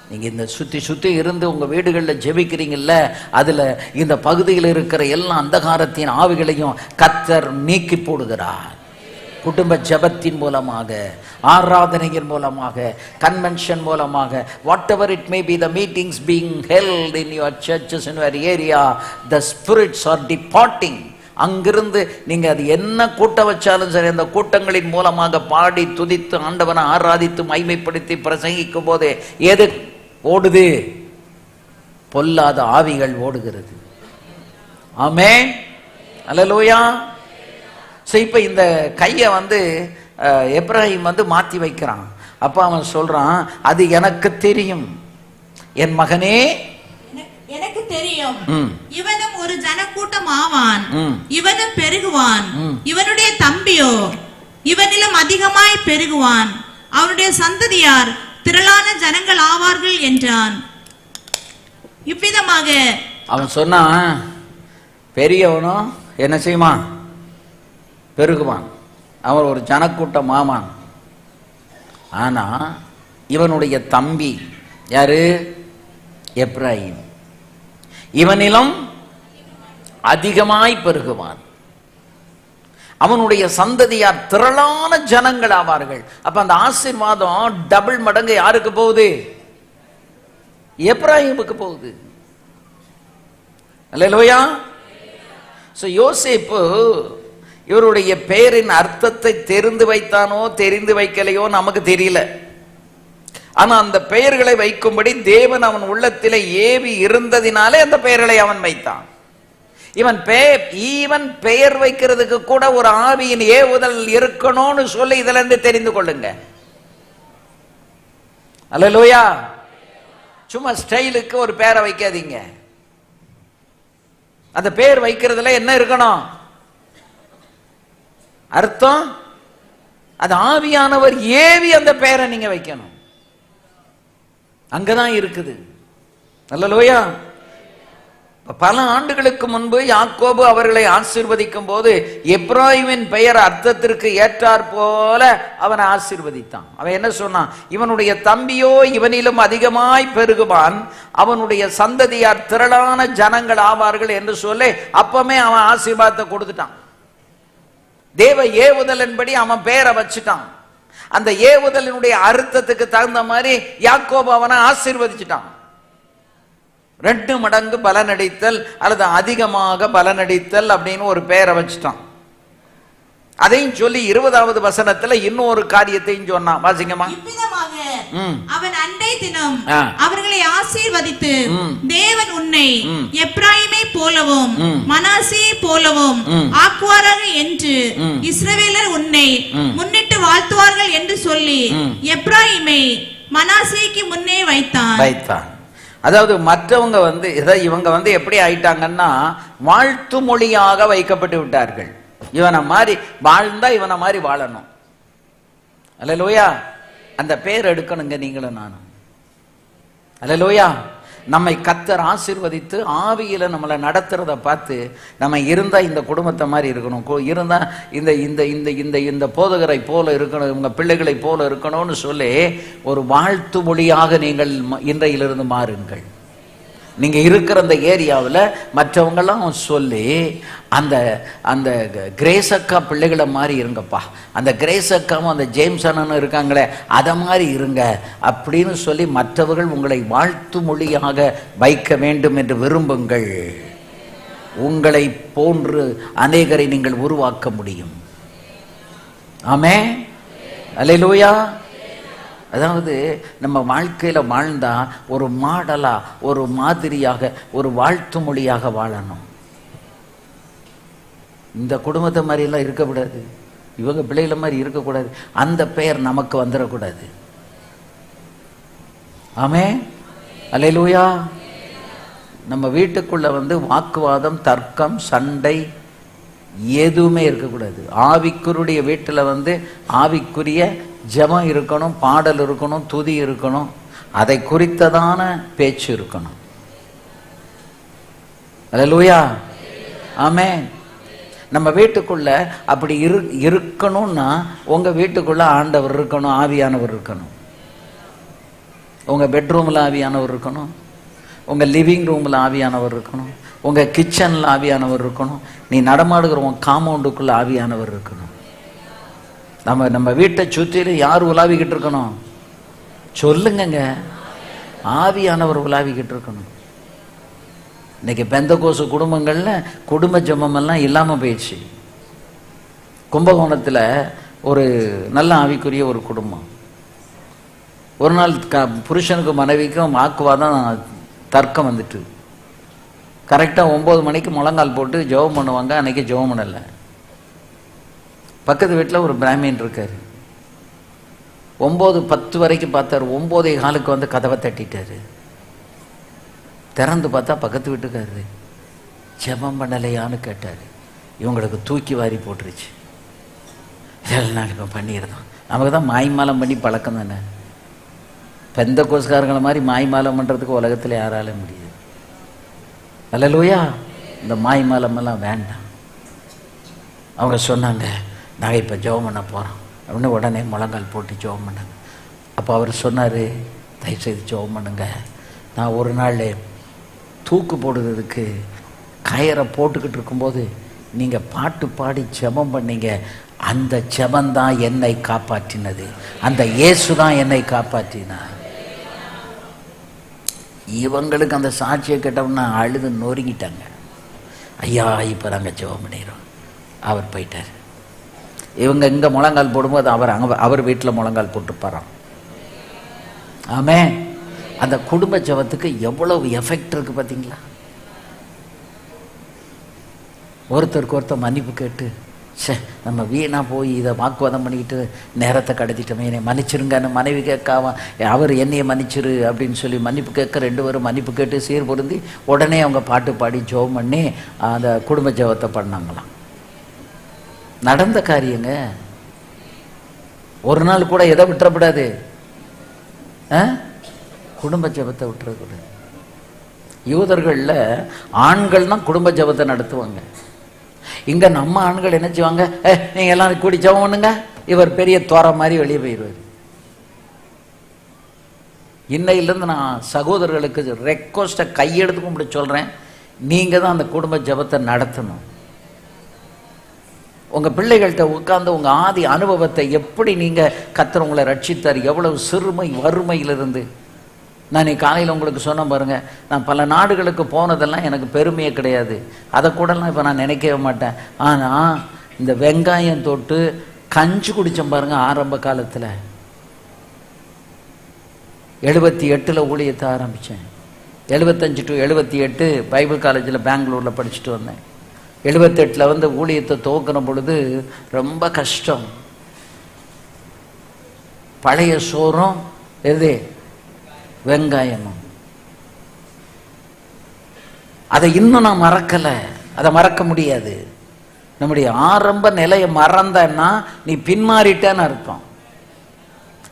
நீங்க இந்த சுத்தி இருந்து உங்க வீடுகளில் ஜெபிக்கிறீங்கல்ல, அதுல இந்த பகுதியில் இருக்கிற எல்லா அந்தகாரத்தின் ஆவிகளையும் கர்த்தர் நீக்கி போடுகிறார். குடும்ப ஜபத்தின் மூலமாக, ஆராதனையின் மூலமாக, கன்வென்ஷன் மூலமாக, whatever it may be, the meetings being held in your churches in your area, the spirits are departing. அங்கிருந்து நீங்க அது என்ன கூட்டம் வச்சாலும் சரி, அந்த கூட்டங்களின் மூலமாக பாடி துதித்து ஆண்டவனை ஆராதித்து மைமைப்படுத்தி பிரசங்கிக்கும் போதே எது ஓடுது? பொல்லாத ஆவிகள் ஓடுகிறது. ஆமென், அல்லேலூயா. இப்ப இந்த கையை எப்ராஹிம் மாத்தி வைக்கிறான். அப்ப அவன் சொல்றான், அது எனக்கு தெரியும் என் மகனே, எனக்கு தெரியும். இவனும் ஒரு ஜனக்கூட்டம் ஆவான், இவனும் பெருகுவான். இவனுடைய தம்பியோ இவனிலும் அதிகமாய் பெருகுவான். அவனுடைய சந்ததியார் திரளான ஜனங்கள் ஆவார்கள் என்றான். இவ்விதமாக அவன் சொன்னான், பெரியவனும் என்ன செய்வான்? பெருகுவான். அவன் ஒரு ஜனக்கூட்டம் ஆவான். ஆனா இவனுடைய தம்பி யாரு? எப்ராஹிம். இவனிலும் அதிகமாய் பெருகுவான். அவனுடைய சந்ததியார் திரளான ஜனங்கள் ஆவார்கள். அப்ப அந்த ஆசீர்வாதம் டபுள் மடங்கு யாருக்கு போகுது? எப்ராஹிமுக்கு போகுது. அல்லேலூயா. யோசேப்பு இவருடைய பெயரின் அர்த்தத்தை தெரிந்து வைத்தானோ தெரிந்து வைக்கலையோ நமக்கு தெரியல. ஆனா அந்த பெயர்களை வைக்கும்படி தேவன் அவன் உள்ளத்திலே ஏவி இருந்ததினாலே அந்த பெயர்களை அவன் வைத்தான். இவன் பெயர் வைக்கிறதுக்கு கூட ஒரு ஆவியின் ஏவுதல் இருக்கணும்னு சொல்லி இதுல இருந்து தெரிந்து கொள்ளுங்க. அல்லேலூயா. சும்மா ஸ்டைலுக்கு ஒரு பேரை வைக்காதீங்க. அந்த பேர் வைக்கிறதுல என்ன இருக்கணும் அர்த்தம்? அது ஆவியானவர் ஏவி அந்த பெயரை நீங்க வைக்கணும். அங்கதான் இருக்குது. அல்லேலூயா. பல ஆண்டுகளுக்கு முன்பு யாக்கோபு அவர்களை ஆசீர்வதிக்கும் போது எப்ராயிமின் பெயர் அர்த்தத்திற்கு ஏற்றார் போல அவனை ஆசீர்வதித்தான். அவன் என்ன சொன்னான்? இவனுடைய தம்பியோ இவனிலும் அதிகமாய் பெருகுவான், அவனுடைய சந்ததியார் திரளான ஜனங்கள் ஆவார்கள் என்று சொல்லி அப்பமே அவன் ஆசீர்வாதத்தை கொடுத்துட்டான். தேவ ஏவுதலின்படி அவன் பெயரை வச்சுட்டான். அந்த ஏவுதலினுடைய அர்த்தத்துக்கு தகுந்த மாதிரி யாக்கோபு அவனை ஆசீர்வதிச்சுட்டான். 2 மடங்கு பலனடித்தல் அல்லது அதிகமாக பலனடித்தல் அப்படின்னு ஒரு பெயரை வச்சுட்டான். அதையும் சொல்லி 20வது வசனத்துல இன்னொரு காரியத்தையும் சொன்னான். வாசிங்கம்மா. அவன் அண்டை தினம் அவர்களை ஆசீர்வதித்து, தேவன் உன்னை எப்ராயிமை போலவும் மனாசே போலவும் ஆக்குவாராக என்று இஸ்ரவேலர் உன்னை முன்னிட்டு வாழ்த்துவார்கள் என்று சொல்லி எப்ராயிமை மனாசேக்கு முன்னே வைத்தான். அதாவது மற்றவங்க இவங்க எப்படி ஆயிட்டாங்கன்னா வாழ்த்து மொழியாக வைக்கப்பட்டு விட்டார்கள். இவனை மாதிரி வாழ்ந்தா இவனை மாதிரி வாழணும். அல்லேலூயா. அந்த பேர் எடுக்கணுங்க நீங்களும் நானும். அல்லேலூயா. நம்மை கர்த்தர் ஆசீர்வதித்து ஆவியில நம்மளை நடத்துறத பார்த்து நம்ம இருந்தா இந்த குடும்பத்தை மாதிரி இருக்கணும், இருந்தா இந்த இந்த இந்த இந்த இந்த போதகரை போல இருக்கணும், உங்க பிள்ளைகளை போல இருக்கணும்னு சொல்லி ஒரு வாழ்த்து மொழியாக நீங்கள் இன்றையிலிருந்து மாறுங்கள். நீங்க இருக்கிற அந்த ஏரியாவில் மற்றவங்கெல்லாம் சொல்லி அந்த அந்த கிரேசக்கா பிள்ளைகளை மாதிரி இருங்கப்பா, அந்த கிரேசக்காவும் அந்த ஜேம்ஸ் அண்ணனும் இருக்காங்களே அதை மாதிரி இருங்க அப்படின்னு சொல்லி மற்றவர்கள் உங்களை வாழ்த்து மொழியாக வைக்க வேண்டும் என்று விரும்புங்கள். உங்களை போன்று அநேகரை நீங்கள் உருவாக்க முடியும். ஆமென். அல்லேலூயா. அதாவது நம்ம வாழ்க்கையில வாழ்ந்தா ஒரு மாடலா, ஒரு மாதிரியாக, ஒரு வாழ்த்து மொழியாக வாழணும். இந்த குடும்பத்தை மாதிரி எல்லாம் இருக்கக்கூடாது, இவங்க பிள்ளைகள மாதிரி இருக்கக்கூடாது, அந்த பெயர் நமக்கு வந்துடக்கூடாது. ஆமென். அல்லேலூயா. நம்ம வீட்டுக்குள்ள வாக்குவாதம், தர்க்கம், சண்டை எதுவுமே இருக்கக்கூடாது. ஆவிக்குரிய வீட்டில் ஆவிக்குரிய ஜெபம் இருக்கணும், பாடல் இருக்கணும், துதி இருக்கணும், அதை குறித்ததான பேச்சு இருக்கணும். அல்லேலூயா. ஆமென். நம்ம வீட்டுக்குள்ள அப்படி இருக்கணும்னா உங்க வீட்டுக்குள்ள ஆண்டவர் இருக்கணும், ஆவியானவர் இருக்கணும். உங்க பெட்ரூம்ல ஆவியானவர் இருக்கணும், உங்க லிவிங் ரூம்ல ஆவியானவர் இருக்கணும், உங்க கிச்சன்ல ஆவியானவர் இருக்கணும், நீ நடமாடுகிற உன் காம்பவுண்டுக்குள்ள ஆவியானவர் இருக்கணும். நம்ம வீட்டை சுற்றிலும் யார் உலாவிக்கிட்டு இருக்கணும் சொல்லுங்க? ஆவியானவர் உலாவிக்கிட்டு இருக்கணும். இன்னைக்கு பெந்தகோசு குடும்பங்கள்ல குடும்ப ஜெபம் எல்லாம் இல்லாம போயிடுச்சு. கும்பகோணத்துல ஒரு நல்ல ஆவிக்குரிய ஒரு குடும்பம், ஒரு நாள் புருஷனுக்கு மனைவிக்கும் வாக்குவாதம், தர்க்கம் வந்துட்டு கரெக்டா 9 மணிக்கு முழங்கால் போட்டு ஜெபம் பண்ணுவாங்க. அன்னைக்கு ஜெபம் பண்ணல. பக்கத்து வீட்டில் ஒரு பிராமின் இருக்காரு. 9:10 வரைக்கும் பார்த்தாரு. 9:15 கதவை தட்டிட்டாரு. திறந்து பார்த்தா பக்கத்து வீட்டுக்காரு. ஜெபம் பண்ணலையான்னு கேட்டாரு. இவங்களுக்கு தூக்கி வாரி போட்டுருச்சு. இதெல்லாம் இப்போ பண்ணிடுதான். நமக்கு தான் மாய்மாலம் பண்ணி பழக்கம் தானே. பெந்தகோஸ்காரங்களை மாதிரி மாய்மாலம் பண்ணுறதுக்கு உலகத்தில் யாராலும் முடியாது. அல்லேலூயா. இந்த மாய்மாலம் எல்லாம் வேண்டாம். அவங்க சொன்னாங்க, நாங்கள் இப்போ ஜெபம் பண்ண போகிறோம் அப்படின்னு உடனே முழங்கால் போட்டு ஜெபம் பண்ணாங்க. அப்போ அவர் சொன்னார், தயவுசெய்து ஜெபம் பண்ணுங்க. நான் ஒரு நாள் தூக்கு போடுறதுக்கு கயிறை போட்டுக்கிட்டு இருக்கும்போது நீங்கள் பாட்டு பாடி ஜெபம் பண்ணீங்க. அந்த ஜெபந்தான் என்னை காப்பாற்றினது. அந்த இயேசு தான் என்னை காப்பாற்றினார். இவங்களுக்கு அந்த சாட்சியை கேட்டோம்னா அழுது நொறுங்கிட்டாங்க. ஐயா இப்போ நாங்கள் ஜெபம் பண்ணிடுறோம். அவர் போயிட்டார். இவங்க இங்கே முழங்கால் போடும்போது அவர் வீட்டில் முழங்கால் போட்டுப்பாராம். ஆமென். அந்த குடும்ப ஜெபத்துக்கு எவ்வளவு எஃபெக்ட் இருக்கு பார்த்தீங்களா? ஒருத்தருக்கு ஒருத்தர் மன்னிப்பு கேட்டு சே நம்ம வீணா போய் இதை வாக்குவாதம் பண்ணிக்கிட்டு நேரத்தை கடத்திட்டோமே, என்னை மன்னிச்சிருங்கன்னு மனைவி கேட்காம அவர் என்னையை மன்னிச்சிரு அப்படின்னு சொல்லி மன்னிப்பு கேட்க 2 பேரும் மன்னிப்பு கேட்டு சீர் பொருந்தி உடனே அவங்க பாட்டு பாடி ஜெபம் பண்ணி அந்த குடும்ப ஜெபத்தை பண்ணாங்களாம். நடந்த காரியங்க. ஒரு நாள் கூட எதை விட்டுறக்கூடாது, குடும்ப ஜெபத்தை விட்டுறக்கூடாது. யூதர்களில் ஆண்கள் தான் குடும்ப ஜெபத்தை நடத்துவாங்க. இங்க நம்ம ஆண்கள் என்ன செய்வாங்க, நீங்க எல்லாரும் கூடி ஜெபம் பண்ணுங்க, இவர் பெரிய தோற மாதிரி வெளியே போயிடுவார். இன்னையிலிருந்து நான் சகோதரர்களுக்கு ரெக்வஸ்ட்டை கையெடுத்து கும்பிட சொல்றேன், நீங்க தான் அந்த குடும்ப ஜெபத்தை நடத்தணும். உங்க பிள்ளைகள்கிட்ட உட்கார்ந்து உங்க ஆதி அனுபவத்தை எப்படி நீங்க கர்த்தர் உங்களை ரட்சித்தார், எவ்வளவு சிறுமை வறுமையிலிருந்து. நான் காலையில் உங்களுக்கு சொன்ன பாருங்க, நான் பல நாடுகளுக்கு போனதெல்லாம் எனக்கு பெருமையே கிடையாது, அதை கூடலாம் இப்போ நான் நினைக்கவே மாட்டேன். ஆனால் இந்த வெங்காயம் தொட்டு கஞ்சி குடித்தேன் பாருங்க ஆரம்ப காலத்தில். 78 ஊழியத்தை ஆரம்பித்தேன். 75 to 78 பைபிள் காலேஜில் பெங்களூரில் படிச்சுட்டு வந்தேன். 78 வந்து ஊழியத்தை துவக்கின பொழுது ரொம்ப கஷ்டம். பழைய சோறும் எது வெங்காயமும். அதை இன்னும் நான் மறக்கல, அதை மறக்க முடியாது. நம்முடைய ஆரம்ப நிலையை மறந்தன்னா நீ பின்மாறிட்டேன்னு அர்த்தம்.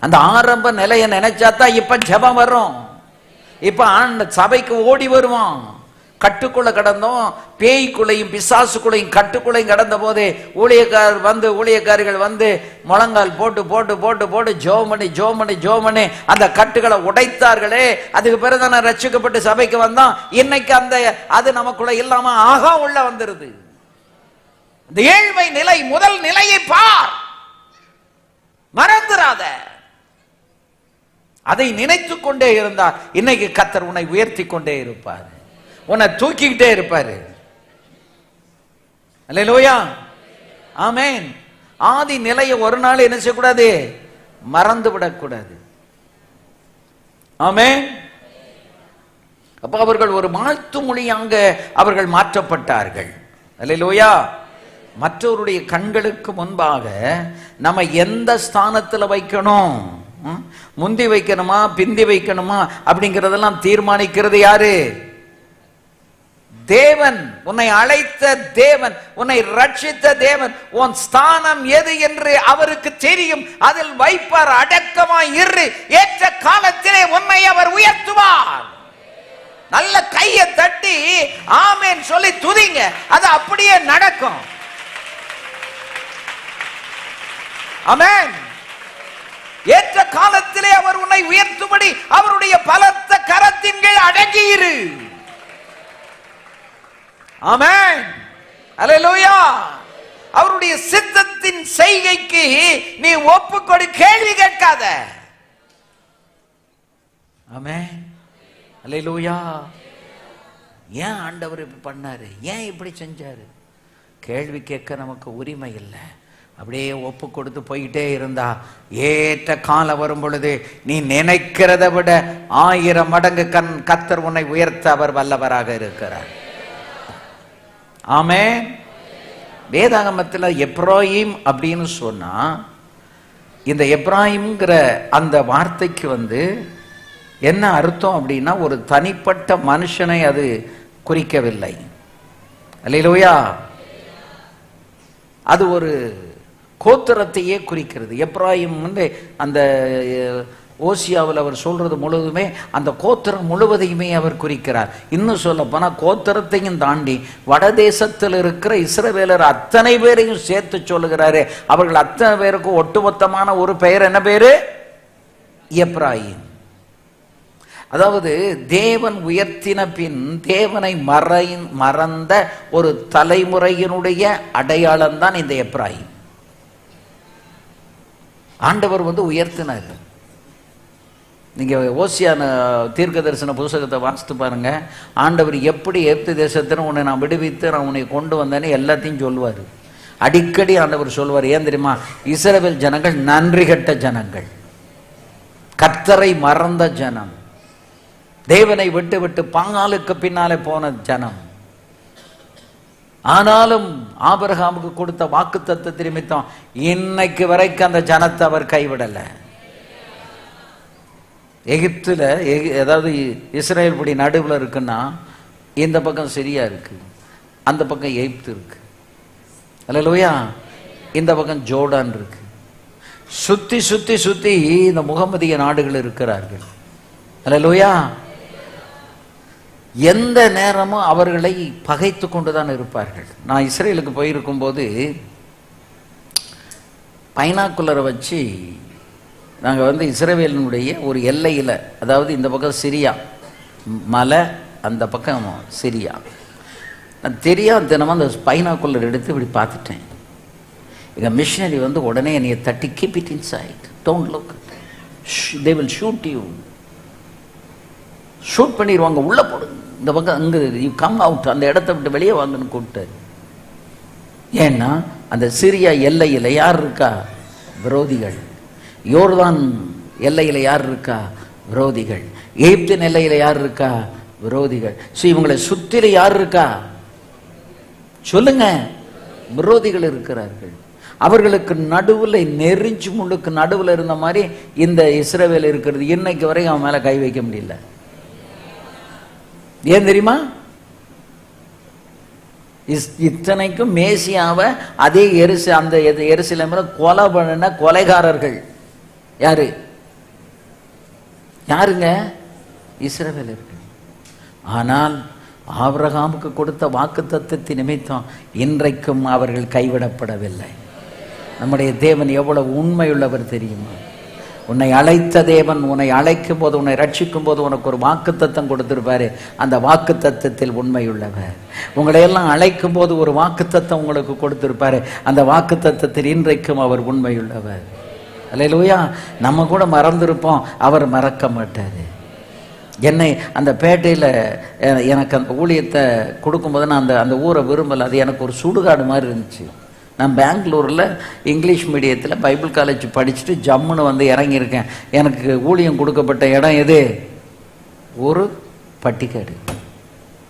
அந்த ஆரம்ப நிலையை நினைச்சாதான் இப்ப ஜெபம் வரும். இப்ப அந்த சபைக்கு ஓடி வருவான். கட்டுக்குள்ள கடந்தோம், பேய்க்குள்ளையும் பிசாசுக்குள்ளையும் கட்டுக்குள்ளையும் கடந்த போதே ஊழியக்காரிகள் வந்து முழங்கால் போட்டு போட்டு போட்டு போட்டு ஜோமணி அந்த கட்டுகளை உடைத்தார்களே. அதுக்கு பிறகு நான் ரட்சிக்கப்பட்டு சபைக்கு வந்தோம். இன்னைக்கு அது நமக்குள்ள இல்லாம ஆகா உள்ள வந்துருது. இந்த ஏழ்மை நிலை முதல் நிலையை பார், மறந்துராத. அதை நினைத்து கொண்டே இருந்தார். இன்னைக்கு கர்த்தர் உன்னை உயர்த்தி கொண்டே இருப்பார், உன்னை தூக்கிக்கிட்டே இருப்பாரு. அல்லேலூயா, ஆமென். ஆதி நிலையை ஒரு நாள் என்ன செய்யக்கூடாது, மறந்து விடக்கூடாது. ஆமென். அப்ப அவர்கள் ஒரு வாழ்த்து மொழியாக அவர்கள் மாற்றப்பட்டார்கள். அல்லேலூயா. மற்றவருடைய கண்களுக்கு முன்பாக நம்ம எந்த ஸ்தானத்தில் வைக்கணும், முந்தி வைக்கணுமா பிந்தி வைக்கணுமா அப்படிங்கிறதெல்லாம் தீர்மானிக்கிறது யாரு? தேவன். உன்னை அழைத்த தேவன், உன்னை ரட்சித்த தேவன். உன் ஸ்தானம் எது என்று அவருக்கு தெரியும். அதில் வைப்பார். அடக்கமாய் இரு, ஏற்ற காலத்திலே உன்னை அவர் உயர்த்துவார். நல்ல கையை தட்டி ஆமென் சொல்லி துதிங்க, அது அப்படியே நடக்கும். ஆமென். ஏற்ற காலத்திலே அவர் உன்னை உயர்த்தும்படி அவருடைய பலத்த கரத்தின் கீழ் அடங்கியிரு. ஆமென். அல்லேலூயா. அவருடைய சித்தத்தின் செய்கைக்கு நீ ஒப்புக்கொடு, கேள்வி கேட்காத. ஆமென். அல்லேலூயா. ஏன் ஆண்டவர் இப்படி பண்ணாரு, ஏன் இப்படி செஞ்சாரு, கேள்வி கேட்க நமக்கு உரிமை இல்லை. அப்படியே ஒப்பு கொடுத்து போயிட்டே இருந்தா ஏற்ற காலம் வரும் பொழுது நீ நினைக்கிறத விட 1000 மடங்கு கர்த்தர் உன்னை உயர்த்த அவர் வல்லவராக இருக்கிறார். ஆமென். வேதாகமத்தில் எப்ராயிம் அப்படின்னு சொன்னா, இந்த எப்ராயிம்ங்கிற அந்த வார்த்தைக்கு என்ன அர்த்தம் அப்படின்னா, ஒரு தனிப்பட்ட மனுஷனை அது குறிக்கவில்லை. அல்லேலூயா. அது ஒரு கோத்திரத்தையே குறிக்கிறது. எப்ராயிம் அந்த ஓசியாவில் அவர் சொல்றது முழுவதுமே அந்த கோத்திரம் முழுவதையுமே அவர் குறிக்கிறார். இன்னும் சொல்ல போனா கோத்திரத்தையும் தாண்டி வடதேசத்தில் இருக்கிற இஸ்ரவேலர் அத்தனை பேரையும் சேர்த்து சொல்லுகிறாரு. அவர்கள் அத்தனை பேருக்கும் ஒட்டுமொத்தமான ஒரு பெயர், என்ன பேரு? எப்ராயிம். அதாவது தேவன் உயர்த்தின பின் தேவனை மறந்த ஒரு தலைமுறையினுடைய அடையாளம் தான் இந்த எப்ராயிம். ஆண்டவர் உயர்த்தினார். நீங்க ஓசியான தீர்க்க தரிசன புஸ்தகத்தை வாசித்து பாருங்க. ஆண்டவர் எப்படி எகிப்து தேசத்திலும் உன்னை நான் விடுவித்து நான் உன்னை கொண்டு வந்தேன்னு எல்லாத்தையும் சொல்லுவார். அடிக்கடி ஆண்டவர் சொல்லுவார். ஏன் தெரியுமா? இஸ்ரவேல் ஜனங்கள் நன்றி கெட்ட ஜனங்கள், கர்த்தரை மறந்த ஜனம், தேவனை விட்டு விட்டு பாங்காலுக்கு பின்னாலே போன ஜனம். ஆனாலும் ஆபிரகாமுக்கு கொடுத்த வாக்குத்தத்தத்தின் நிமித்தம் இன்னைக்கு வரைக்கும் அந்த ஜனத்தை அவர் கைவிடலை. எகிப்துல அதாவது இஸ்ரேல் படி நடுவில் இருக்குன்னா இந்த பக்கம் சிரியா இருக்கு, அந்த பக்கம் எகிப்து இருக்கு. அல்லேலூயா. இந்த பக்கம் ஜோர்டான் இருக்கு. சுத்தி சுத்தி சுத்தி இந்த முகமதிய நாடுகள் இருக்கிறார்கள். அல்லேலூயா. எந்த நேரமும் அவர்களை பகைத்து கொண்டுதான் இருப்பார்கள். நான் இஸ்ரேலுக்கு போயிருக்கும் போது பைனாக்குலரை வச்சு நாங்கள் இஸ்ரவேலினுடைய ஒரு எல்லையில், அதாவது இந்த பக்கம் சிரியா மலை, அந்த பக்கம் சிரியா, நான் தெரியாத தினமும் அந்த பைனாக்குலர் எடுத்து இப்படி பார்த்துட்டேன். எங்கள் மிஷினரி உடனே என்னைய தட்டி, keep it inside, don't look, they will shoot you, shoot பண்ணிடுவாங்க, உள்ளே போடுங்க, இந்த பக்கம் அங்கே யூ கம் அவுட், அந்த இடத்த விட்டு வெளியே வாங்கன்னு கூப்பிட்டாரு. ஏன்னா அந்த சிரியா எல்லையில் யார் இருக்கா? விரோதிகள். யோர்தான் எல்லையில் யார் இருக்கா? விரோதிகள். எகிப்தின் எல்லையில் யார் இருக்கா? விரோதிகள். இவங்களை சுற்றில யார் இருக்கா? சொல்லுங்க. விரோதிகள் இருக்கிறார்கள். அவர்களுக்கு நடுவில், நெறிஞ்சு முள்ளுக்கு நடுவில் இருந்த மாதிரி இந்த இஸ்ரவேல் இருக்கிறது. இன்னைக்கு வரைக்கும் அவன் மேல கை வைக்க முடியல. ஏன் தெரியுமா? இத்தனைக்கும் மேசியாவை அதே அந்த எருசலேம்ல கொலை பண்ண கொலைகாரர்கள் யாரு? யாருங்க? இஸ்ரவேலர்கள். ஆனால் ஆபிரகாமுக்கு கொடுத்த வாக்குத்தத்தத்தின் நிமித்தம் இன்றைக்கும் அவர்கள் கைவிடப்படவில்லை. நம்முடைய தேவன் எவ்வளவு உண்மையுள்ளவர் தெரியுமா? உன்னை அழைத்த தேவன் உன்னை அழைக்கும் போது, உன்னை ரட்சிக்கும் போது உனக்கு ஒரு வாக்குத்தத்தம் கொடுத்திருப்பாரு. அந்த வாக்குத்தத்தத்தில் உண்மையுள்ளவர். உங்களை எல்லாம் அழைக்கும் போது ஒரு வாக்குத்தத்தம் உங்களுக்கு கொடுத்திருப்பாரு. அந்த வாக்குத்தத்தத்தில் இன்றைக்கும் அவர் உண்மையுள்ளவர். அல்லேலூயா. நம்ம கூட மறந்திருப்போம், அவர் மறக்க மாட்டாரு. என்னை அந்த பேட்டையில் எனக்கு அந்த ஊழியத்தை கொடுக்கும்போது நான் அந்த ஊரை விரும்பலை. அது எனக்கு ஒரு சுடுகாடு மாதிரி இருந்துச்சு. நான் பெங்களூரில் இங்கிலீஷ் மீடியத்தில் பைபிள் காலேஜ் படிச்சுட்டு ஜம்முன்னு இறங்கியிருக்கேன். எனக்கு ஊழியம் கொடுக்கப்பட்ட இடம் எது? ஒரு பட்டிக்காடு.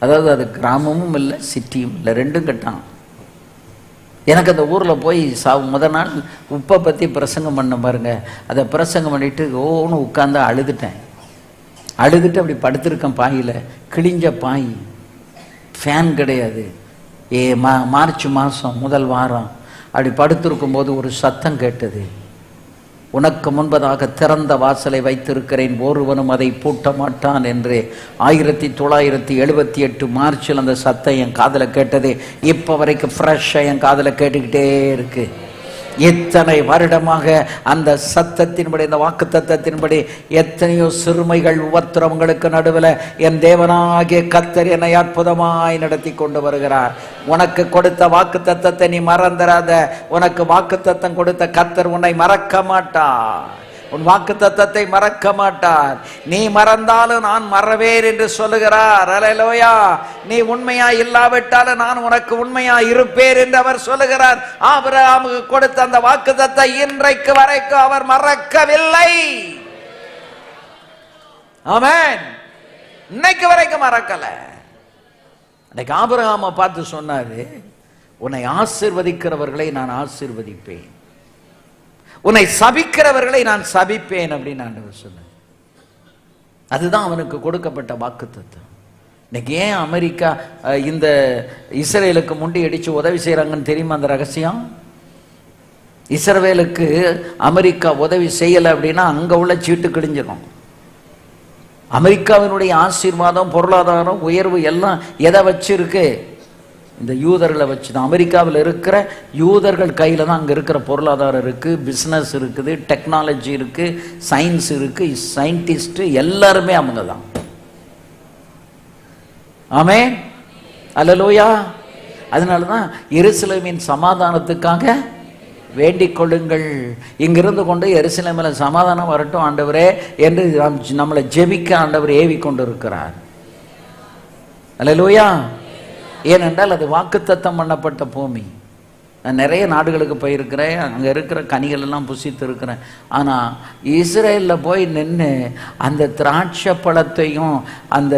அதாவது அது கிராமமும் இல்லை, சிட்டியும் இல்லை, ரெண்டும் கட்டான். எனக்கு அந்த ஊரில் போய் முதல் நாள் உப்பை பற்றி பிரசங்கம் பண்ண பாருங்க. அதை பிரசங்கம் பண்ணிட்டு ஓன்னு உட்காந்து அழுதுட்டு அப்படி படுத்திருக்கேன் பாயில். கிழிஞ்ச பாய், ஃபேன் கிடையாது. மார்ச் மாதம் முதல் வாரம் அப்படி படுத்திருக்கும் போது ஒரு சத்தம் கேட்டது. உனக்கு முன்பதாக திறந்த வாசலை வைத்திருக்கிறேன், ஒருவனும் அதை பூட்ட மாட்டான் என்று 1978 மார்ச்சில் அந்த சத்தம் என் காதில் கேட்டது. இப்போ வரைக்கும் ஃப்ரெஷ்ஷாக என் காதில் கேட்டுக்கிட்டே இருக்கு. இத்தனை வருடமாக அந்த சத்தத்தின்படி, இந்த வாக்கு தத்தத்தின்படி எத்தனையோ சிறுமைகள், உபத்திரவங்களுக்கு நடுவில் என் தேவனாகிய கர்த்தர் என்னை அற்புதமாய் நடத்தி கொண்டு வருகிறார். உனக்கு கொடுத்த வாக்கு தத்தத்தை நீ மறந்துடாத. உனக்கு வாக்கு தத்தம் கொடுத்த கர்த்தர் உன்னை மறக்க மாட்டார். உன் வாக்கு தத்தத்தை மறக்க மாட்டார். நீ மறந்தாலும் நான் மறவேன் என்று சொல்லுகிறார். அல்லேலூயா. நீ உண்மையா இல்லாவிட்டாலும் நான் உனக்கு உண்மையா இருப்பேன் என்று அவர் சொல்லுகிறார். ஆபிரகாமுக்கு கொடுத்த அந்த வாக்கு தத்தத்தை இன்றைக்கு வரைக்கும் அவர் மறக்கவில்லை. ஆமென். இன்னைக்கு வரைக்கும் மறக்கல. இன்னைக்கு ஆபிரகாமை பார்த்து சொன்னாரு, உன்னை ஆசீர்வதிக்கிறவர்களை நான் ஆசீர்வதிப்பேன், உன்னை சபிக்கிறவர்களை நான் சபிப்பேன் அப்படின்னு ஆண்டவர் சொன்னார். அதுதான் அவனுக்கு கொடுக்கப்பட்ட வாக்குத்தத்தம். இன்னைக்கு ஏன் அமெரிக்கா இந்த இஸ்ரேலுக்கு முண்டி அடிச்சு உதவி செய்யறாங்கன்னு தெரியுமா? அந்த ரகசியம். இஸ்ரவேலுக்கு அமெரிக்கா உதவி செய்யலை அப்படின்னா அங்க உள்ள சீட்டு கிழிஞ்சிடும். அமெரிக்காவினுடைய ஆசீர்வாதம், பொருளாதாரம், உயர்வு எல்லாம் எதை வச்சு இருக்கு? இந்த யூதர்களை வச்சு தான். அமெரிக்காவில் இருக்கிற யூதர்கள் கையில் தான் அங்கே இருக்கிற பொருளாதாரம் இருக்குது, பிஸ்னஸ் இருக்குது, டெக்னாலஜி இருக்குது, சயின்ஸ் இருக்குது, சயின்டிஸ்ட்டு எல்லாருமே அவங்க தான். ஆமென். அல்லேலூயா. அதனால தான் எருசலேமின் சமாதானத்துக்காக வேண்டிக் கொள்ளுங்கள். இங்கிருந்து கொண்டு எருசலேமில் சமாதானம் வரட்டும் ஆண்டவரே என்று நம்மளை ஜெபிக்க ஆண்டவர் ஏவி கொண்டு இருக்கிறார். அல்லேலூயா. ஏனென்றால் அது வாக்குத்தத்தம் பண்ணப்பட்ட பூமி. நான் நிறைய நாடுகளுக்கு போயிருக்கிறேன், அங்கே இருக்கிற கனிகள் எல்லாம் புசித்து இருக்கிறேன். ஆனால் இஸ்ரேலில் போய் நின்று அந்த திராட்சை பழத்தையும் அந்த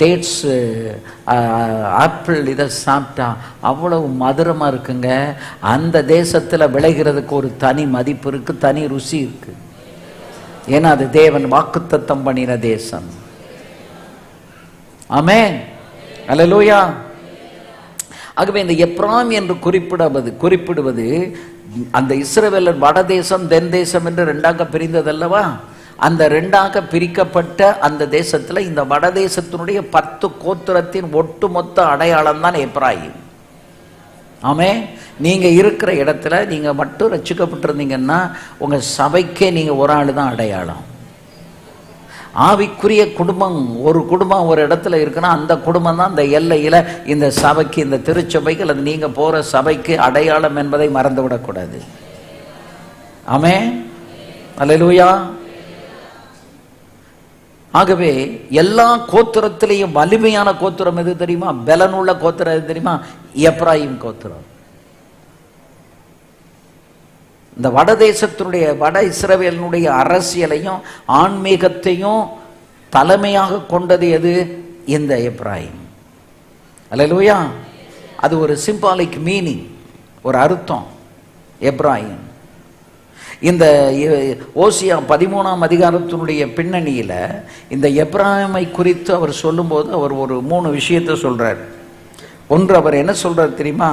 டேட்ஸு ஆப்பிள் இதை சாப்பிட்டா அவ்வளவு மதுரமாக இருக்குங்க. அந்த தேசத்தில் விளைகிறதுக்கு ஒரு தனி மதிப்பு இருக்குது, தனி ருசி இருக்குது. ஏன்னா அது தேவன் வாக்குத்தத்தம் பண்ணின தேசம். ஆமென், அல்லேலூயா. ஆகவே இந்த எப்ராம் என்று குறிப்பிடுவது அந்த இஸ்ரவேலர் வடதேசம் தென் தேசம் என்று ரெண்டாக பிரிந்ததல்லவா? அந்த ரெண்டாக பிரிக்கப்பட்ட அந்த தேசத்துல இந்த வடதேசத்தினுடைய 10 கோத்திரத்தின் ஒட்டுமொத்த அடையாளம் தான் எப்ராயிம். ஆமே, நீங்க இருக்கிற இடத்துல நீங்க மட்டும் ரட்சிக்கப்பட்டிருந்தீங்கன்னா உங்க சபைக்கே நீங்க ஒரு ஆள் தான் அடையாளம். ஆவிக்குரிய குடும்பம், ஒரு குடும்பம் ஒரு இடத்துல இருக்குன்னா அந்த குடும்பம் தான் இந்த எல்லையில இந்த சபைக்கு, இந்த திருச்சபைக்கு அல்லது நீங்க போற சபைக்கு அடையாளம் என்பதை மறந்துவிடக்கூடாது. ஆமே, அல்லேலூயா. ஆகவே எல்லா கோத்திரத்திலையும் வலிமையான கோத்திரம் எது தெரியுமா? பலனுள்ள கோத்திரம் எது தெரியுமா? எப்ராயிம் கோத்திரம். இந்த வடதேசத்தினுடைய வட இஸ்ரவேலினுடைய அரசியலையும் ஆன்மீகத்தையும் தலைமையாக கொண்டது எது? இந்த எப்ராயிம். அல்லேலூயா. அது ஒரு சிம்பாலிக் மீனிங், ஒரு அர்த்தம். எப்ராயிம் இந்த ஓசியா 13ஆம் அதிகாரத்தினுடைய பின்னணியில் இந்த எப்ராயிமை குறித்து அவர் சொல்லும்போது அவர் ஒரு 3 விஷயத்தை சொல்றார். ஒன்று, அவர் என்ன சொல்றார் தெரியுமா?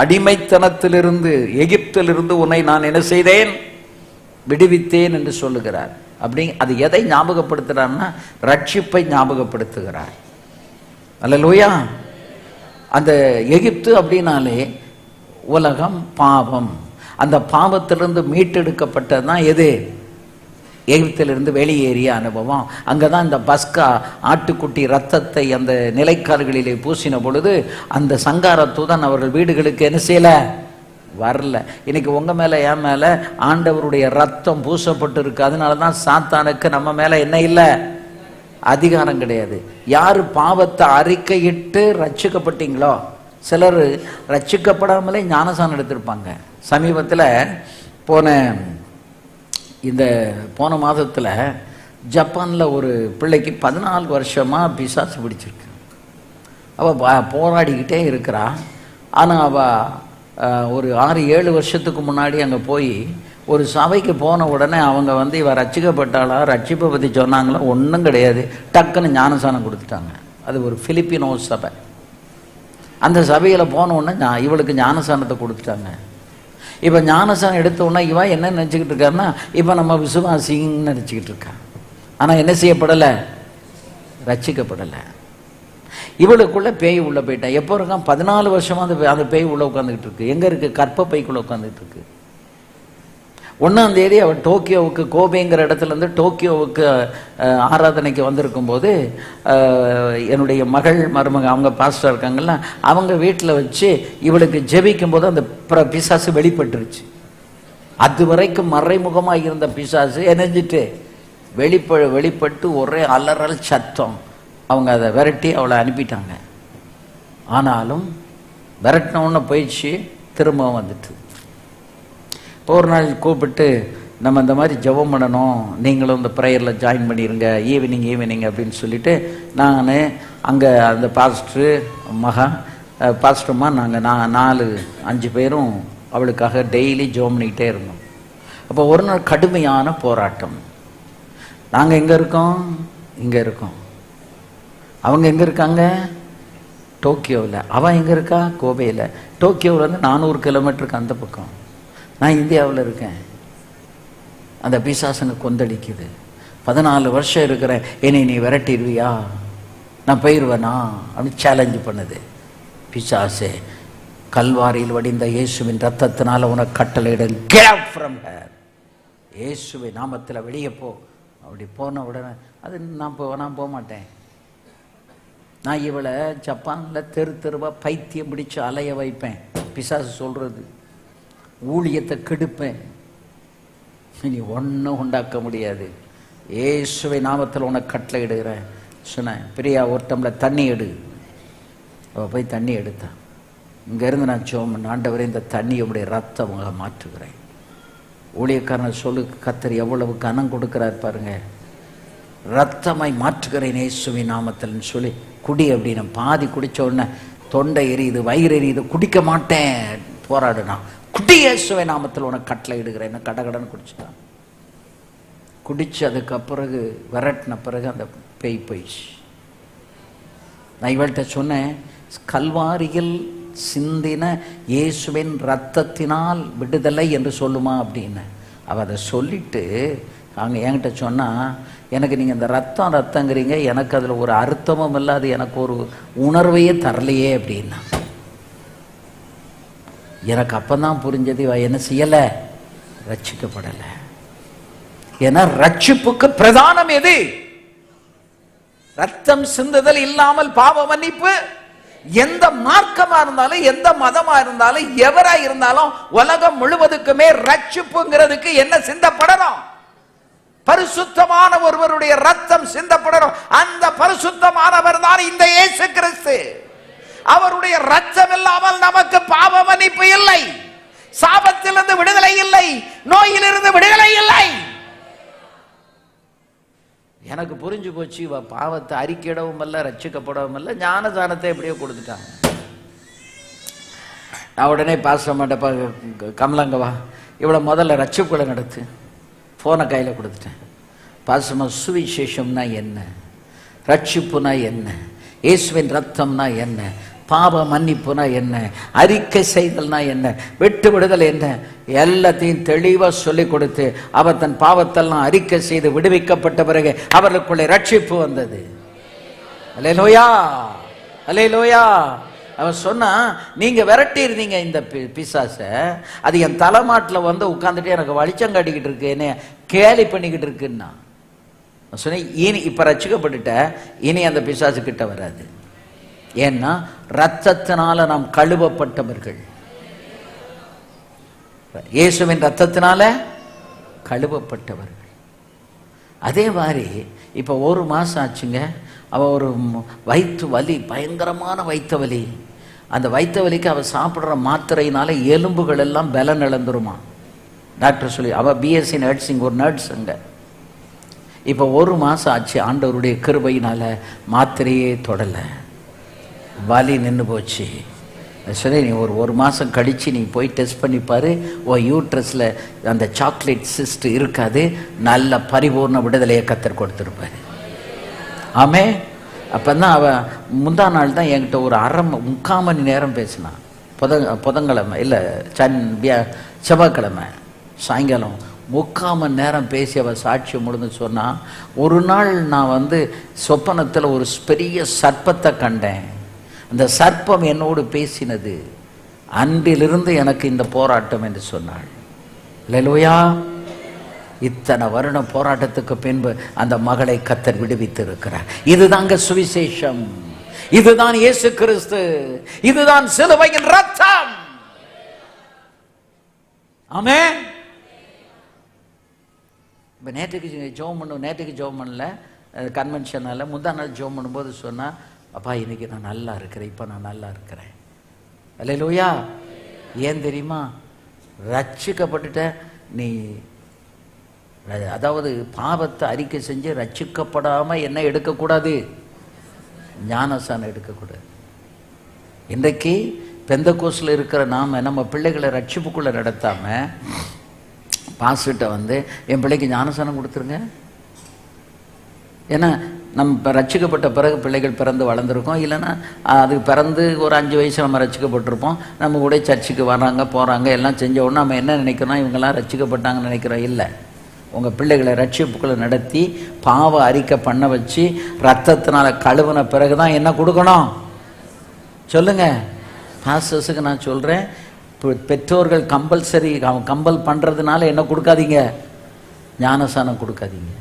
அடிமைத்தனத்திலிருந்து, எகிப்திலிருந்து உன்னை நான் என்ன செய்தேன்? விடுவித்தேன் என்று சொல்லுகிறார். அப்படி அது எதை ஞாபகப்படுத்துறார்னா ரட்சிப்பை ஞாபகப்படுத்துகிறார். அல்லேலூயா. அந்த எகிப்து அப்படின்னாலே உலகம், பாவம். அந்த பாவத்திலிருந்து மீட்டெடுக்கப்பட்டது தான் எது? எகிப்திலிருந்து வெளியேறிய அனுபவம். அங்கதான் இந்த பஸ்கா ஆட்டுக்குட்டி ரத்தத்தை அந்த நிலைக்கால்களிலே பூசின பொழுது அந்த சங்கார தூதன் அவர்கள் வீடுகளுக்கு என்ன செய்யல? வரல. இன்னைக்கு உங்க மேல என் மேல ஆண்டவருடைய ரத்தம் பூசப்பட்டு இருக்கு. அதனாலதான் சாத்தானுக்கு நம்ம மேல என்ன இல்லை? அதிகாரம் கிடையாது. யாரு பாவத்தை அறிக்கையிட்டு ரட்சிக்கப்பட்டீங்களோ, சிலர் ரட்சிக்கப்படாமலே ஞானசானம் எடுத்திருப்பாங்க. சமீபத்தில் போன மாதத்தில் ஜப்பானில் ஒரு பிள்ளைக்கு 14 வருஷமாக பிசாசு பிடிச்சிருக்கு. அவள் போராடிக்கிட்டே இருக்கிறா. ஆனால் அவள் ஒரு 6-7 வருஷத்துக்கு முன்னாடி அங்கே போய் ஒரு சபைக்கு போன உடனே அவங்க இவ ரட்சிக்கப்பட்டாளா, ரட்சிப்பை பற்றி சொன்னாங்களா? ஒன்றும் கிடையாது. டக்குன்னு ஞானசானம் கொடுத்துட்டாங்க. அது ஒரு பிலிப்பினோ சபை. அந்த சபையில் போன உடனே இவளுக்கு ஞானசானத்தை கொடுத்துட்டாங்க. இப்போ ஞானசானம் எடுத்த உடனே இவன் என்ன நினச்சிக்கிட்டு இருக்காருன்னா இப்போ நம்ம விசுவாசின்னு நினச்சிக்கிட்டு இருக்கா. ஆனால் என்ன செய்யப்படலை? ரட்சிக்கப்படலை. இவளுக்குள்ள பேய் உள்ள போயிட்டேன். எப்போ இருக்கான்? 14 வருஷமா அந்த பேய் உள்ள உட்காந்துக்கிட்டு இருக்கு. எங்கே இருக்கு? கற்ப பைக்குள்ள உட்காந்துக்கிட்டு இருக்கு. 1ஆம் தேதி அவள் டோக்கியோவுக்கு, கோபேங்கிற இடத்துலேருந்து டோக்கியோவுக்கு ஆராதனைக்கு வந்திருக்கும் போது என்னுடைய மகள் மருமக அவங்க பாஸ்டர் இருக்காங்கல்ல, அவங்க வீட்டில் வச்சு இவளுக்கு ஜெபிக்கும் போது அந்த பிசாசு வெளிப்பட்டுருச்சு. அது வரைக்கும் மறைமுகமாக இருந்த பிசாசு என்னஞ்சிட்டு வெளிப்பட்டு ஒரே அலறல் சத்தம். அவங்க அதை விரட்டி அவளை அனுப்பிட்டாங்க. ஆனாலும் விரட்டினவுன்னு போயிடுச்சு, திரும்ப வந்துட்டு. ஒரு நாள் கூப்பிட்டு நம்ம இந்த மாதிரி ஜெபம் பண்ணணும், நீங்களும் இந்த ப்ரேயரில் ஜாயின் பண்ணிடுங்க ஈவினிங் அப்படின்னு சொல்லிட்டு நான் அங்கே அந்த பாஸ்டர்மா நாங்கள் 4-5 பேரும் அவளுக்காக டெய்லி ஜெபம் பண்ணிக்கிட்டே இருந்தோம். அப்போ ஒரு நாள் கடுமையான போராட்டம். நாங்கள் எங்கே இருக்கோம்? இங்கே இருக்கோம். அவங்க எங்கே இருக்காங்க? டோக்கியோவில். அவன் எங்கே இருக்கா? கோபையில். டோக்கியோவிலேருந்து 400 கிலோமீட்டருக்கு அந்த பக்கம். நான் இந்தியாவில் இருக்கேன். அந்த பிசாசனை கொந்தளிக்குது. 14 வருஷம் இருக்கிறேன், என்னை நீ விரட்டிடுவியா? நான் போயிடுவேனா அப்படின்னு சேலஞ்சு பண்ணுது. பிசாசே, கல்வாரியில் வடிந்த இயேசுவின் ரத்தத்தினால உனக்கு கட்டளையிட, get out from her. இயேசுவின் நாமத்தில் வெளியே போ. அப்படி போன உடனே அது நான் போக மாட்டேன். நான் இவளை ஜப்பானில் தெருவா பைத்தியம் பிடிச்சு அலைய வைப்பேன். பிசாசு சொல்றது, ஊழியத்தை கெடுப்பேன். நீ ஒன்றும் உண்டாக்க முடியாது. இயேசுவை நாமத்தில் உனக்கு கட்டளை இடுகிறேன் சொன்னேன். பிரியா, ஒரு டம்ளர் தண்ணி எடு. அவள் போய் தண்ணி எடுத்தான். இங்கேருந்து நான் ஜெபம், ஆண்டவரே இந்த தண்ணியை உடைய ரத்தமாக மாற்றுகிறேன். ஊழியக்காரனை சொல்லு, கர்த்தர் எவ்வளவு கனம் கொடுக்கிறார் பாருங்க. ரத்தமாய் மாற்றுகிறேன் இயேசுவின் நாமத்தில்னு சொல்லி குடி அப்படின்னு. பாதி குடித்த உடனே தொண்டை எரியுது, வயிறு எரியுது, குடிக்க மாட்டேன் போராடுனா. குடி இயேசுவின் நாமத்தில் உனக்கு கட்டளை இடுகிறேன். கடகடன்னு குடிச்சிட்டான். குடிச்சு அதுக்கு பிறகு விரட்டின பிறகு அந்த பேய் போயிடுச்சு. நான் இவள்கிட்ட சொன்னேன், கல்வாரியில் சிந்தின இயேசுவின் ரத்தத்தினால் விடுதலை என்று சொல்லுமா அப்படின்னு. அவள் அதை சொல்லிட்டு அங்கே என்கிட்ட சொன்னால், எனக்கு நீங்கள் இந்த ரத்தங்கிறீங்க, எனக்கு அதில் ஒரு அர்த்தமும் இல்லை, அது எனக்கு ஒரு உணர்வையே தரலையே அப்படின்னா. எனக்கு அப்போதான் புரிஞ்சது, இவ என்ன செய்யலை, ரட்சிக்கப்படலை. ஏன்னா ரட்சிப்புக்கு பிரதானம் எது? ரத்தம் சிந்துதல் இல்லாமல் பாவ மன்னிப்பு. எந்த மார்க்கமா இருந்தாலும், எந்த மதமா இருந்தாலும், எவரா இருந்தாலும், உலகம் முழுவதுக்குமே ரட்சிப்புங்கிறதுக்கு என்ன சிந்தப்படணும்? பரிசுத்தமான ஒருவருடைய ரத்தம் சிந்தப்படணும். அந்த பரிசுத்தமானவர் தான் இந்த இயேசு கிறிஸ்து. அவருடைய ரத்தம் இல்லாமல் நமக்கு பாவ மன்னிப்பு இல்லை, சாபத்திலிருந்து விடுதலை இல்லை, நோயிலிருந்து விடுதலை இல்லை. எனக்கு புரிஞ்சு போச்சு, இவ பாவத்தை அறிக்கையிடவும் இல்லை, ரட்சிக்கப்படவும் இல்லை, ஞானதானத்தை எப்படியோ கொடுத்துட்டாங்க. நான் உடனே பாச மாட்டேன், கமலங்கவா இவ்வளோ முதல்ல ரட்சிப்புகளை நடத்து, ஃபோனை கையில் கொடுத்துட்டேன். பாசமா சுவிசேஷம்னா என்ன, ரட்சிப்புனா என்ன, இயேசுவின் ரத்தம்னா என்ன, பாவ மன்னிப்புனா என்ன, அறிக்கை செய்தல்னா என்ன, விட்டு விடுதல் என்ன, எல்லாத்தையும் தெளிவாக சொல்லிக் கொடுத்து அவர் தன் பாவத்தெல்லாம் அறிக்கை செய்து விடுவிக்கப்பட்ட பிறகு அவர்களுக்குள்ளே ரட்சிப்பு வந்தது. அல்லேலூயா, அல்லேலூயா. அவன் சொன்னா, நீங்க விரட்டி இருந்தீங்க இந்த பிசாசை, அது என் தலைமாட்டில் வந்து உட்காந்துட்டு எனக்கு வலிச்சம் காட்டிக்கிட்டு இருக்கு, என்ன கேலி பண்ணிக்கிட்டு இருக்குன்னா சொன்னேன். இனி இப்ப ரட்சிக்கப்பட்டுட்ட, இனி அந்த பிசாசு கிட்ட வராது. ஏன்னா ரத்தத்தினால நாம் கழுவப்பட்டவர்கள், இயேசுவின் ரத்தத்தினால கழுவப்பட்டவர்கள். அதே மாதிரி இப்ப ஒரு மாசம் ஆச்சுங்க, அவ ஒரு வயிற்று வலி, பயங்கரமான வயிற்று வலி. அந்த வயிற்று வலிக்கு அவ சாப்பிட்ற மாத்திரையினால எலும்புகள் எல்லாம் பலன் இழந்துருமா டாக்டர் சொல்லி. அவ பிஎஸ்சி நர்சிங், ஒரு நர்ஸ் அங்க. இப்ப ஒரு மாசம் ஆச்சு, ஆண்டவருடைய கிருபையினால மாத்திரையே தொடலை, வலி நின்று போச்சு. சரி, நீ ஒரு மாதம் கழித்து நீ போய் டெஸ்ட் பண்ணிப்பாரு, ஓ யூட்ரஸில் அந்த சாக்லேட் சிஸ்ட் இருக்காது, நல்ல பரிபூர்ண விடுதலையை கத்தர் கொடுத்துருப்பாரு. ஆமே. அப்போ தான் அவன் முந்தா நாள் தான் என்கிட்ட ஒரு முக்கால் மணி நேரம் பேசினான். புதன்கிழமை இல்லை, செவ்வாய்க்கிழமை சாயங்காலம் 3/4 மணி நேரம் பேசி அவள் சாட்சி முடிந்து சொன்னான். ஒரு நாள் நான் வந்து சொப்பனத்தில் ஒரு பெரிய சர்ப்பத்தை கண்டேன், அந்த சர்ப்பம் என்னோடு பேசினது, அன்றிலிருந்து எனக்கு இந்த போராட்டம் என்று சொன்னாள். அல்லேலூயா. இத்தனை வருட போராட்டத்துக்கு பின்பு அந்த மகளை கத்தர் விடுவித்து இருக்கிறார். இதுதாங்க சுவிசேஷம், இதுதான் இயேசு கிறிஸ்து, இதுதான் சிலுவையின் ரத்தம். ஆமென். இப்போ நேற்றுக்கு ஜெபம் பண்ணல, கன்வென்ஷனால முந்தா நாள் ஜெபம் பண்ணும்போது சொன்னா, அப்பா இன்னைக்கு நான் நல்லா இருக்கிறேன், இப்போ நான் நல்லா இருக்கிறேன். அல்லேலூயா. ஏன் தெரியுமா? ரட்சிக்கப்பட்டுட்ட நீ, அதாவது பாவத்தை அறிக்கை செஞ்சு ரட்சிக்கப்படாம என்ன எடுக்கக்கூடாது, ஞானசானம் எடுக்கக்கூடாது. இன்றைக்கு பெந்தகோஸ்ல இருக்கிற நாம நம்ம பிள்ளைகளை ரட்சிப்புக்குள்ள நடத்தாம பாஸ்கிட்ட வந்து என் பிள்ளைக்கு ஞானசானம் கொடுத்துருங்க. ஏன்னா நம்ம ரட்சிக்கப்பட்ட பிறகு பிள்ளைகள் பிறந்து வளர்ந்துருக்கோம், இல்லைன்னா அது பிறந்து ஒரு 5 வயசு நம்ம ரட்சிக்கப்பட்டிருப்போம், நம்ம கூட சர்ச்சுக்கு வராங்க போகிறாங்க எல்லாம் செஞ்ச உடனே நம்ம என்ன நினைக்கிறோம், இவங்கெல்லாம் ரட்சிக்கப்பட்டாங்கன்னு நினைக்கிறோம். இல்லை, உங்கள் பிள்ளைகளை ரட்சிப்புக்குள்ளே நடத்தி பாவ அறிக்கை பண்ண வச்சு ரத்தத்தினால கழுவுன பிறகு தான் என்ன கொடுக்கணும் சொல்லுங்க. பாஸ்டர்ஸுக்கு நான் சொல்கிறேன், பெற்றோர்கள் கம்பல் பண்ணுறதுனால என்ன கொடுக்காதீங்க, ஞானசானம் கொடுக்காதீங்க.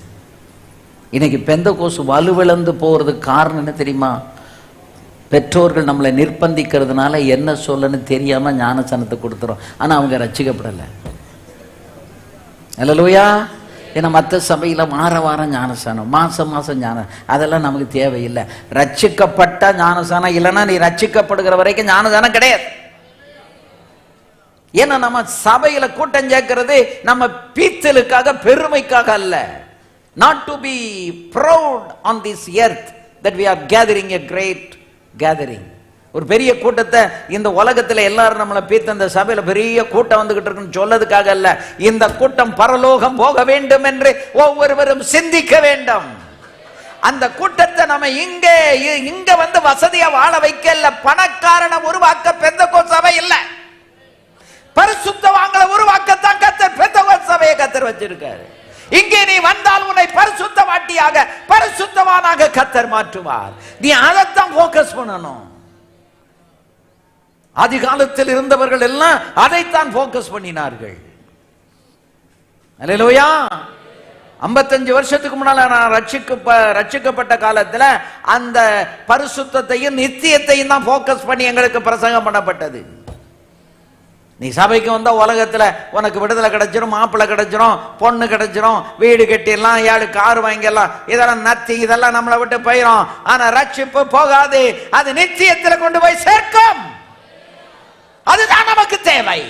இன்னைக்கு பெந்தகோஸ் வலுவிழந்து போகிறதுக்கு காரணம் என்ன தெரியுமா? பெற்றோர்கள் நம்மளை நிர்பந்திக்கிறதுனால என்ன சொல்லன்னு தெரியாமல் ஞானசானத்தை கொடுத்துரும், ஆனால் அவங்க ரட்சிக்கப்படலை. அல்லேலூயா. ஏன்னா மற்ற சபையில் வாரம் ஞானசானம், மாதம் ஞானம், அதெல்லாம் நமக்கு தேவையில்லை. ரட்சிக்கப்பட்ட ஞானசானம் இல்லைன்னா நீ ரட்சிக்கப்படுகிற வரைக்கும் ஞானசானம் கிடையாது. ஏன்னா நம்ம சபையில கூட்டம் சேர்க்கிறது நம்ம பீத்தலுக்காக பெருமைக்காக அல்ல. Not to be proud on this earth that we are gathering a great gathering. ஒரு பெரிய கூட்டத்தை இந்த உலகத்துல எல்லாரும் நம்மளை பீத்த இந்த சபையில பெரிய கூட்டம் வந்துகிட்டு இருக்குன்னு சொல்லதுக்காக அல்ல. இந்த கூட்டம் பரலோகம் போக வேண்டும் என்று ஒவ்வொருவரும் சிந்திக்க வேண்டும். அந்த கூட்டத்தை நம்ம இங்க வந்து வசதியா வாழ வைக்கல, பணக்காரனை உருவாக்க பெந்தகோஸ்து சபை இல்ல, பரிசுத்தவான்களை உருவாக்கத்தான் கர்த்தர் பெந்தகோஸ்து சபையை கர்த்தர் வச்சிருக்காரு. இங்கே நீ வந்தால் உன்னை பரிசுத்தவாட்டியாக பரிசுத்தவானாக கர்த்தர் மாற்றுவார். நீ அதைத்தான் போக்கஸ் பண்ணணும். அதிகாலத்தில் இருந்தவர்கள் எல்லாம் அதைத்தான் போக்கஸ் பண்ணினார்கள். அல்லேலூயா. 55 வருஷத்துக்கு முன்னால நான் ரட்சிக்கப்பட்ட காலத்துல அந்த பரிசுத்தத்தையும் நித்தியத்தையும் தான் போக்கஸ் பண்ணி எங்களுக்கு பிரசங்கம் பண்ணப்பட்டது. நீ சபைக்கு வந்தா உலகத்துல உனக்கு விடுதலை கிடைச்சிரும், மாப்பிள்ளை கிடைச்சிரும், பொண்ணு கிடைச்சிரும், வீடு கட்டிடலாம், 7 கார் வாங்கிடலாம், இதெல்லாம் நத்தி, இதெல்லாம் நம்மளை விட்டு போயிடும். ஆனா ரட்சிப்பு போகாது, அது நித்தியத்துல கொண்டு போய் சேர்க்கும். அதுதான் நமக்கு தேவை.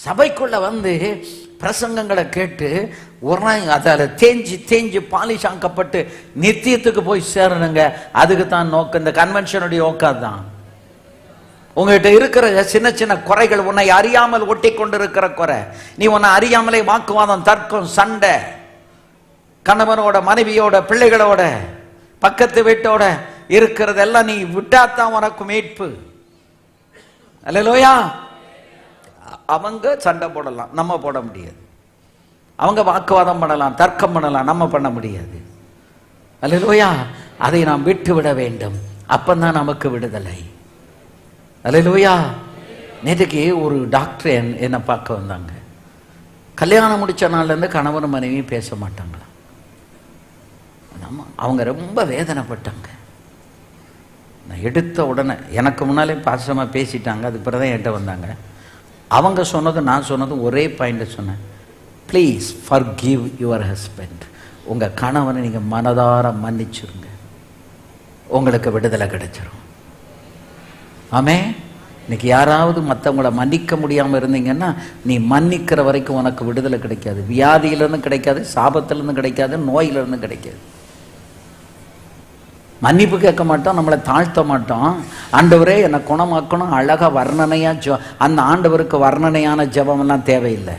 சபைக்குள்ள வந்து பிரசங்கங்களை கேட்டு ஒரு நாள் அதால தேஞ்சு பாலிஷ் ஆக்கப்பட்டு நித்தியத்துக்கு போய் சேரணுங்க. அதுக்கு தான் நோக்கம். இந்த கன்வென்ஷனுடைய நோக்கம் தான். உங்ககிட்ட இருக்கிற சின்ன சின்ன குறைகள், உன்னை அறியாமல் ஒட்டி கொண்டு இருக்கிற குறை, நீ உன்னை அறியாமலே வாக்குவாதம், தர்க்கம், சண்டை, கணவனோட, மனைவியோட, பிள்ளைகளோட, பக்கத்து வீட்டோட இருக்கிறதெல்லாம் நீ விட்டாத்தான் உனக்கு மீட்பு. அல்லேலூயா. அவங்க சண்டை போடலாம், நம்ம போட முடியாது. அவங்க வாக்குவாதம் பண்ணலாம், தர்க்கம் பண்ணலாம், நம்ம பண்ண முடியாது. அல்லேலூயா. அதை நாம் விட்டு விட வேண்டும். அப்பந்தான் நமக்கு விடுதலை. அல்லேலூயா. நேற்றுக்கு ஒரு டாக்டர் என்னை பார்க்க வந்தாங்க. கல்யாணம் முடிச்ச நாள்ல இருந்து கணவன் மனைவி பேச மாட்டாங்களா. அவங்க ரொம்ப வேதனைப்பட்டாங்க. நான் எடுத்த உடனே எனக்கு முன்னாலே பாசமாக பேசிட்டாங்க. அதுக்கு பிறகு தான் என்கிட்ட வந்தாங்க. அவங்க சொன்னதும் நான் சொன்னதும் ஒரே பாயிண்ட சொன்னேன். Please forgive your husband. உங்கள் கணவனை நீங்கள் மனதார மன்னிச்சிருங்க, உங்களுக்கு விடுதலை கிடைச்சிரும். ஆமே. இன்னைக்கு யாராவது மற்றவங்கள மன்னிக்க முடியாமல் இருந்தீங்கன்னா, நீ மன்னிக்கிற வரைக்கும் உனக்கு விடுதலை கிடைக்காது. வியாதியிலிருந்து கிடைக்காது, சாபத்திலிருந்து கிடைக்காது, நோயிலிருந்து கிடைக்காது. மன்னிப்பு கேட்க மாட்டோம், நம்மளை தாழ்த்த மாட்டோம். ஆண்டவரே என்னை குணமாக்கணும், அழகாக வர்ணனையாக அந்த ஆண்டவருக்கு வர்ணனையான ஜெபமெல்லாம் தேவையில்லை.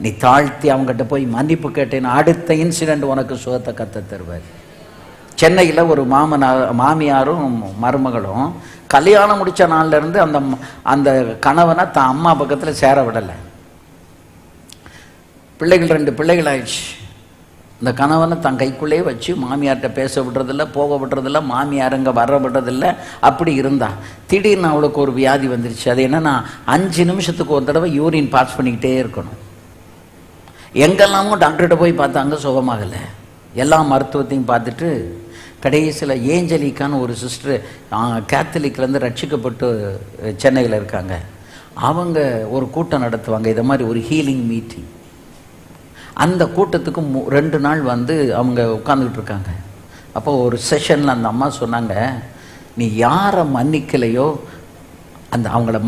நீ தாழ்த்தி அவங்ககிட்ட போய் மன்னிப்பு கேட்டேன்னு அடுத்த இன்சிடென்ட் உனக்கு சுகத்தை கத்த தருவார். சென்னையில் ஒரு மாமியாரும் மருமகளும் கல்யாணம் முடித்த நாள்லேருந்து அந்த கணவனை தான் அம்மா பக்கத்தில் சேர விடலை. பிள்ளைகள் 2 பிள்ளைகள் ஆயிடுச்சு. இந்த கணவனை தன் கைக்குள்ளே வச்சு மாமியார்கிட்ட பேச விடுறதில்ல, போக விடுறதில்ல, மாமியார் அங்கே வர விடுறதில்ல. அப்படி இருந்தா திடீர்னு அவளுக்கு ஒரு வியாதி வந்துருச்சு. அது என்னன்னா 5 நிமிஷத்துக்கு ஒரு தடவை யூரின் பாஸ் பண்ணிக்கிட்டே இருக்கணும். எங்கெல்லாமோ டாக்டர்கிட்ட போய் பார்த்தாங்க, சுகமாகலை. எல்லா மருத்துவத்தையும் பார்த்துட்டு கடைசியில் ஏஞ்சலிக்கான ஒரு சிஸ்டர் கேத்தலிக்லேருந்து ரட்சிக்கப்பட்டு சென்னையில் இருக்காங்க. அவங்க ஒரு கூட்டம் நடத்துவாங்க, இதை மாதிரி ஒரு ஹீலிங் மீட்டிங். அந்த கூட்டத்துக்கு 2 நாள் வந்து அவங்க உட்காந்துக்கிட்டு இருக்காங்க. அப்போ ஒரு செஷனில் அந்த அம்மா சொன்னாங்க, நீ யாரை மன்னிக்கலையோ அந்த அவங்கள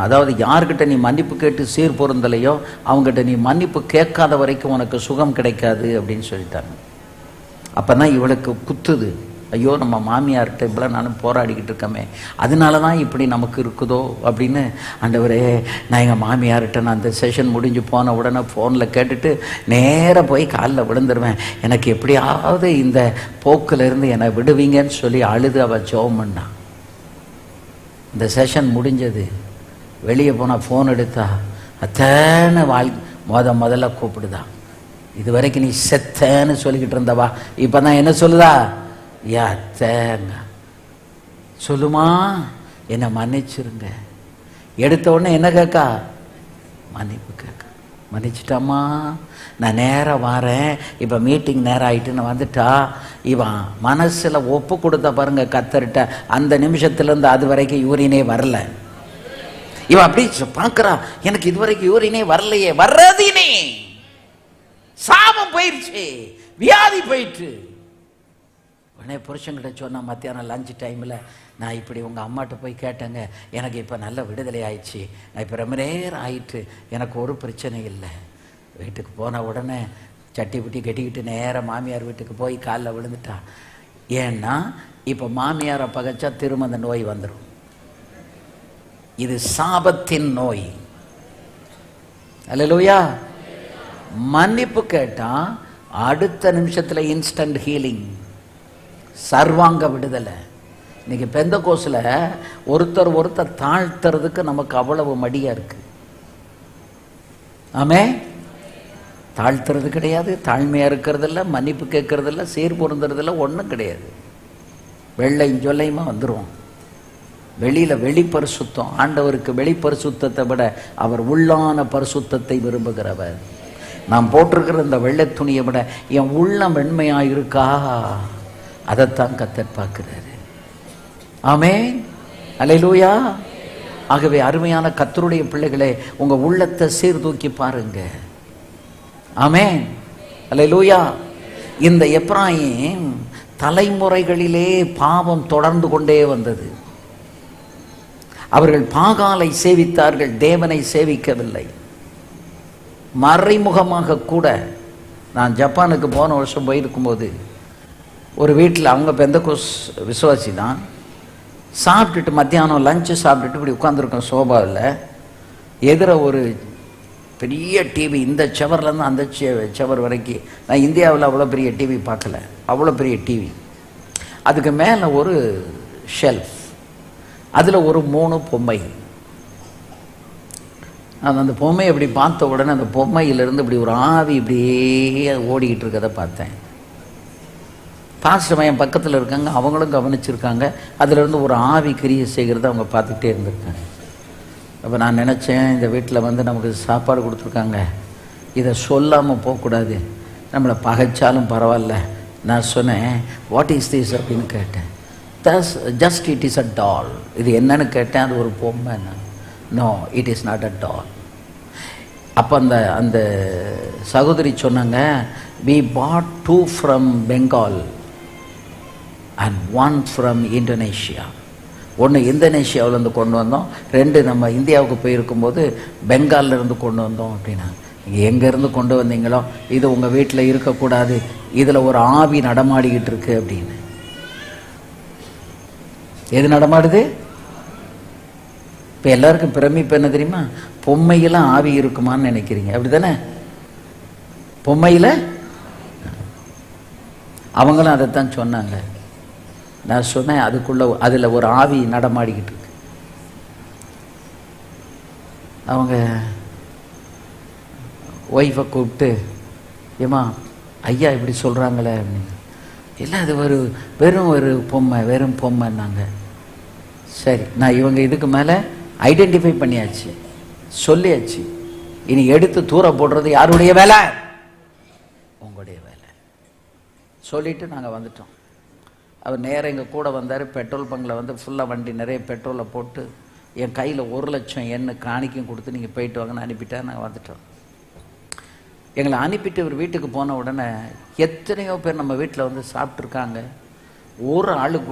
அதாவது யார்கிட்ட நீ மன்னிப்பு கேட்டு சீர் பொருந்தலையோ அவங்ககிட்ட நீ மன்னிப்பு கேட்காத வரைக்கும் உனக்கு சுகம் கிடைக்காது அப்படின்னு சொல்லிட்டாங்க. அப்போ தான் இவளுக்கு குத்துது. ஐயோ, நம்ம மாமியார்கிட்ட இவ்வளோ நானும் போராடிக்கிட்டு இருக்கமே, அதனால தான் இப்படி நமக்கு இருக்குதோ அப்படின்னு. ஆண்டவரே, நான் எங்கள் மாமியார்கிட்ட நான் அந்த செஷன் முடிஞ்சு போன உடனே ஃபோனில் கேட்டுட்டு நேராக போய் காலில் விழுந்துருவேன். எனக்கு எப்படியாவது இந்த போக்கிலிருந்து என்னை விடுவீங்கன்னு சொல்லி அழுது அவள் ஜெபம் பண்ணான். இந்த செஷன் முடிஞ்சது. வெளியே போனால் ஃபோன் எடுத்தா அத்தனை முதல்ல கூப்பிடுதா. இது வரைக்கும் நீ செத்தேன்னு சொல்லிக்கிட்டு இருந்தவா இப்போ தான் என்ன சொல்லுதா, அத்தேங்க சொல்லுமா, என்னை மன்னிச்சிருங்க. எடுத்த உடனே என்ன கேட்கா, மன்னிப்பு கேட்க. மன்னிச்சிட்டாமா, நான் நேராக வரேன், இப்போ மீட்டிங் நேரம் ஆகிட்டுன்னு வந்துட்டா. இவன் மனசில் ஒப்பு கொடுத்த பாருங்க கத்தர்கிட்ட. அந்த நிமிஷத்துலேருந்து அது வரைக்கும் யூரினே வரல. இவன் அப்படி பார்க்குறான், எனக்கு இது வரைக்கும் யூரினே வரலையே. வர்றதினே சாபம் போயிடுச்சு, வியாதி போயிட்டு. உடனே புருஷன்கிட்ட சொன்னா, மத்தியானம் லஞ்ச் டைமில் நான் இப்படி உங்கள் அம்மாட்ட போய் கேட்டேங்க, எனக்கு இப்போ நல்ல விடுதலை ஆயிடுச்சு, நான் இப்போ ரொம்ப நேரம் ஆயிட்டு, எனக்கு ஒரு பிரச்சனை இல்லை. வீட்டுக்கு போன உடனே சட்டி புட்டி கட்டிக்கிட்டு நேராக மாமியார் வீட்டுக்கு போய் காலில் விழுந்துட்டா. ஏன்னா இப்போ மாமியாரை பகைச்சா திரும்ப அந்த நோய் வந்துடும். இது சாபத்தின் நோய். அல்லேலூயா. மன்னிப்பு கேட்டா அடுத்த நிமிஷத்துல இன்ஸ்டன்ட் ஹீலிங், சர்வாங்க விடுதலை. இன்னைக்கு பெந்தகோஸ்ல ஒருத்தர் தாழ்த்துறதுக்கு நமக்கு அவ்வளவு மடியா இருக்கு. ஆமே, தாழ்த்துறது கிடையாது, தாழ்மையா இருக்கிறது இல்லை, மன்னிப்பு கேட்கறது இல்லை, சீர் பொருந்துறது இல்லை, ஒன்றும் கிடையாது. வெள்ளையும் சொல்லையுமா வந்துடுவோம். வெளியில வெளிப்பரிசுத்தம். ஆண்டவருக்கு வெளிப்பரிசுத்தத்தை விட அவர் உள்ளான பரிசுத்தத்தை விரும்புகிறவர். நாம் போட்டிருக்கிற இந்த வெள்ளை துணியை விட என் உள்ளம் வெண்மையா இருக்கா, அதைத்தான் கர்த்தர் பார்க்கிறாரு. ஆமென், அல்லேலூயா. ஆகவே அருமையான கர்த்தருடைய பிள்ளைகளே, உங்க உள்ளத்தை சீர்தூக்கி பாருங்க. ஆமென், அல்லேலூயா. இந்த எப்ராயிம் தலைமுறைகளிலே பாவம் தொடர்ந்து கொண்டே வந்தது. அவர்கள் பாகாலை சேவித்தார்கள், தேவனை சேவிக்கவில்லை. மறைமுகமாக கூட. நான் ஜப்பானுக்கு போன வருஷம் போயிருக்கும்போது ஒரு வீட்டில், அவங்க பெந்தகோஸ் விசுவாசி தான், சாப்பிட்டுட்டு மத்தியானம் லஞ்சு சாப்பிட்டுட்டு இப்படி உட்காந்துருக்கோம் சோபாவில். எதிர ஒரு பெரிய டிவி, இந்த செவர்லேருந்து அந்த செவர் வரைக்கும். நான் இந்தியாவில் அவ்வளோ பெரிய டிவி பார்க்கல, அவ்வளோ பெரிய டிவி. அதுக்கு மேலே ஒரு ஷெல்ஃப், அதில் ஒரு 3 பொம்மை. நான் அந்த பொம்மையை இப்படி பார்த்த உடனே அந்த பொம்மையிலிருந்து இப்படி ஒரு ஆவி இப்படியே ஓடிக்கிட்டு இருக்கதை பார்த்தேன். பாஸ்டர் என் பக்கத்தில் இருக்காங்க, அவங்களும் கவனிச்சிருக்காங்க. அதிலிருந்து ஒரு ஆவி கிரியை செய்கிறத அவங்க பார்த்துக்கிட்டே இருந்திருக்காங்க. அப்போ நான் நினச்சேன், இந்த வீட்டில் வந்து நமக்கு சாப்பாடு கொடுத்துருக்காங்க, இதை சொல்லாமல் போகக்கூடாது, நம்மளை பகைச்சாலும் பரவாயில்ல. நான் சொன்னேன், வாட் இஸ் திஸ் அப்படின்னு கேட்டேன். Just it is a doll. இது என்னன்னு கேட்டேன். அது ஒரு பொம்மை. No, it is not a doll. அப்போ அந்த சகோதரி சொன்னாங்க, we bought 2 from Bengal and 1 from Indonesia. 1 இந்தோனேஷியாவிலேருந்து கொண்டு வந்தோம், 2 நம்ம இந்தியாவுக்கு போயிருக்கும்போது பெங்காலிருந்து கொண்டு வந்தோம் அப்படின்னா. நீங்கள் எங்கேருந்து கொண்டு வந்தீங்களோ இது உங்கள் வீட்டில் இருக்கக்கூடாது, இதில் ஒரு ஆவி நடமாடிக்கிட்டு இருக்கு அப்படின்னு. எது நடமாடுது? இப்போ எல்லாருக்கும் பிரமிப்பு என்ன தெரியுமா? பொம்மையெல்லாம் ஆவி இருக்குமான்னு நினைக்கிறீங்க, அப்படி தானே? பொம்மையில் அவங்களும் அதைத்தான் சொன்னாங்க. நான் சொன்னேன், அதுக்குள்ள அதில் ஒரு ஆவி நடமாடிக்கிட்டு இருக்கு. அவங்க ஒய்ஃபை கூப்பிட்டு, ஏமா ஐயா இப்படி சொல்கிறாங்களே அப்படின்னு. இல்லை, அது வெறும் ஒரு பொம்மை, வெறும் பொம்மைன்னாங்க. சரி, நான் இவங்க இதுக்கு மேலே ஐடென்டிஃபை பண்ணியாச்சு, சொல்லியாச்சு. இனி எடுத்து தூர போடுறது யாருடைய வேலை? உங்களுடைய வேலை. சொல்லிட்டு நாங்கள் வந்துட்டோம். அவர் நேராக எங்கள் கூட வந்தார். பெட்ரோல் பங்கில் வந்து ஃபுல்லாக வண்டி நிறைய பெட்ரோலை போட்டு என் கையில் 1 லட்சம் எண்ணு காணிக்கையும் கொடுத்து நீங்கள் போயிட்டு வாங்கன்னு அனுப்பிட்டா நாங்கள் வந்துட்டோம். எங்களை அனுப்பிட்டு ஒரு வீட்டுக்கு போன உடனே எத்தனையோ பேர் நம்ம வீட்டில் வந்து சாப்பிட்ருக்காங்க. ஒரு ஆளு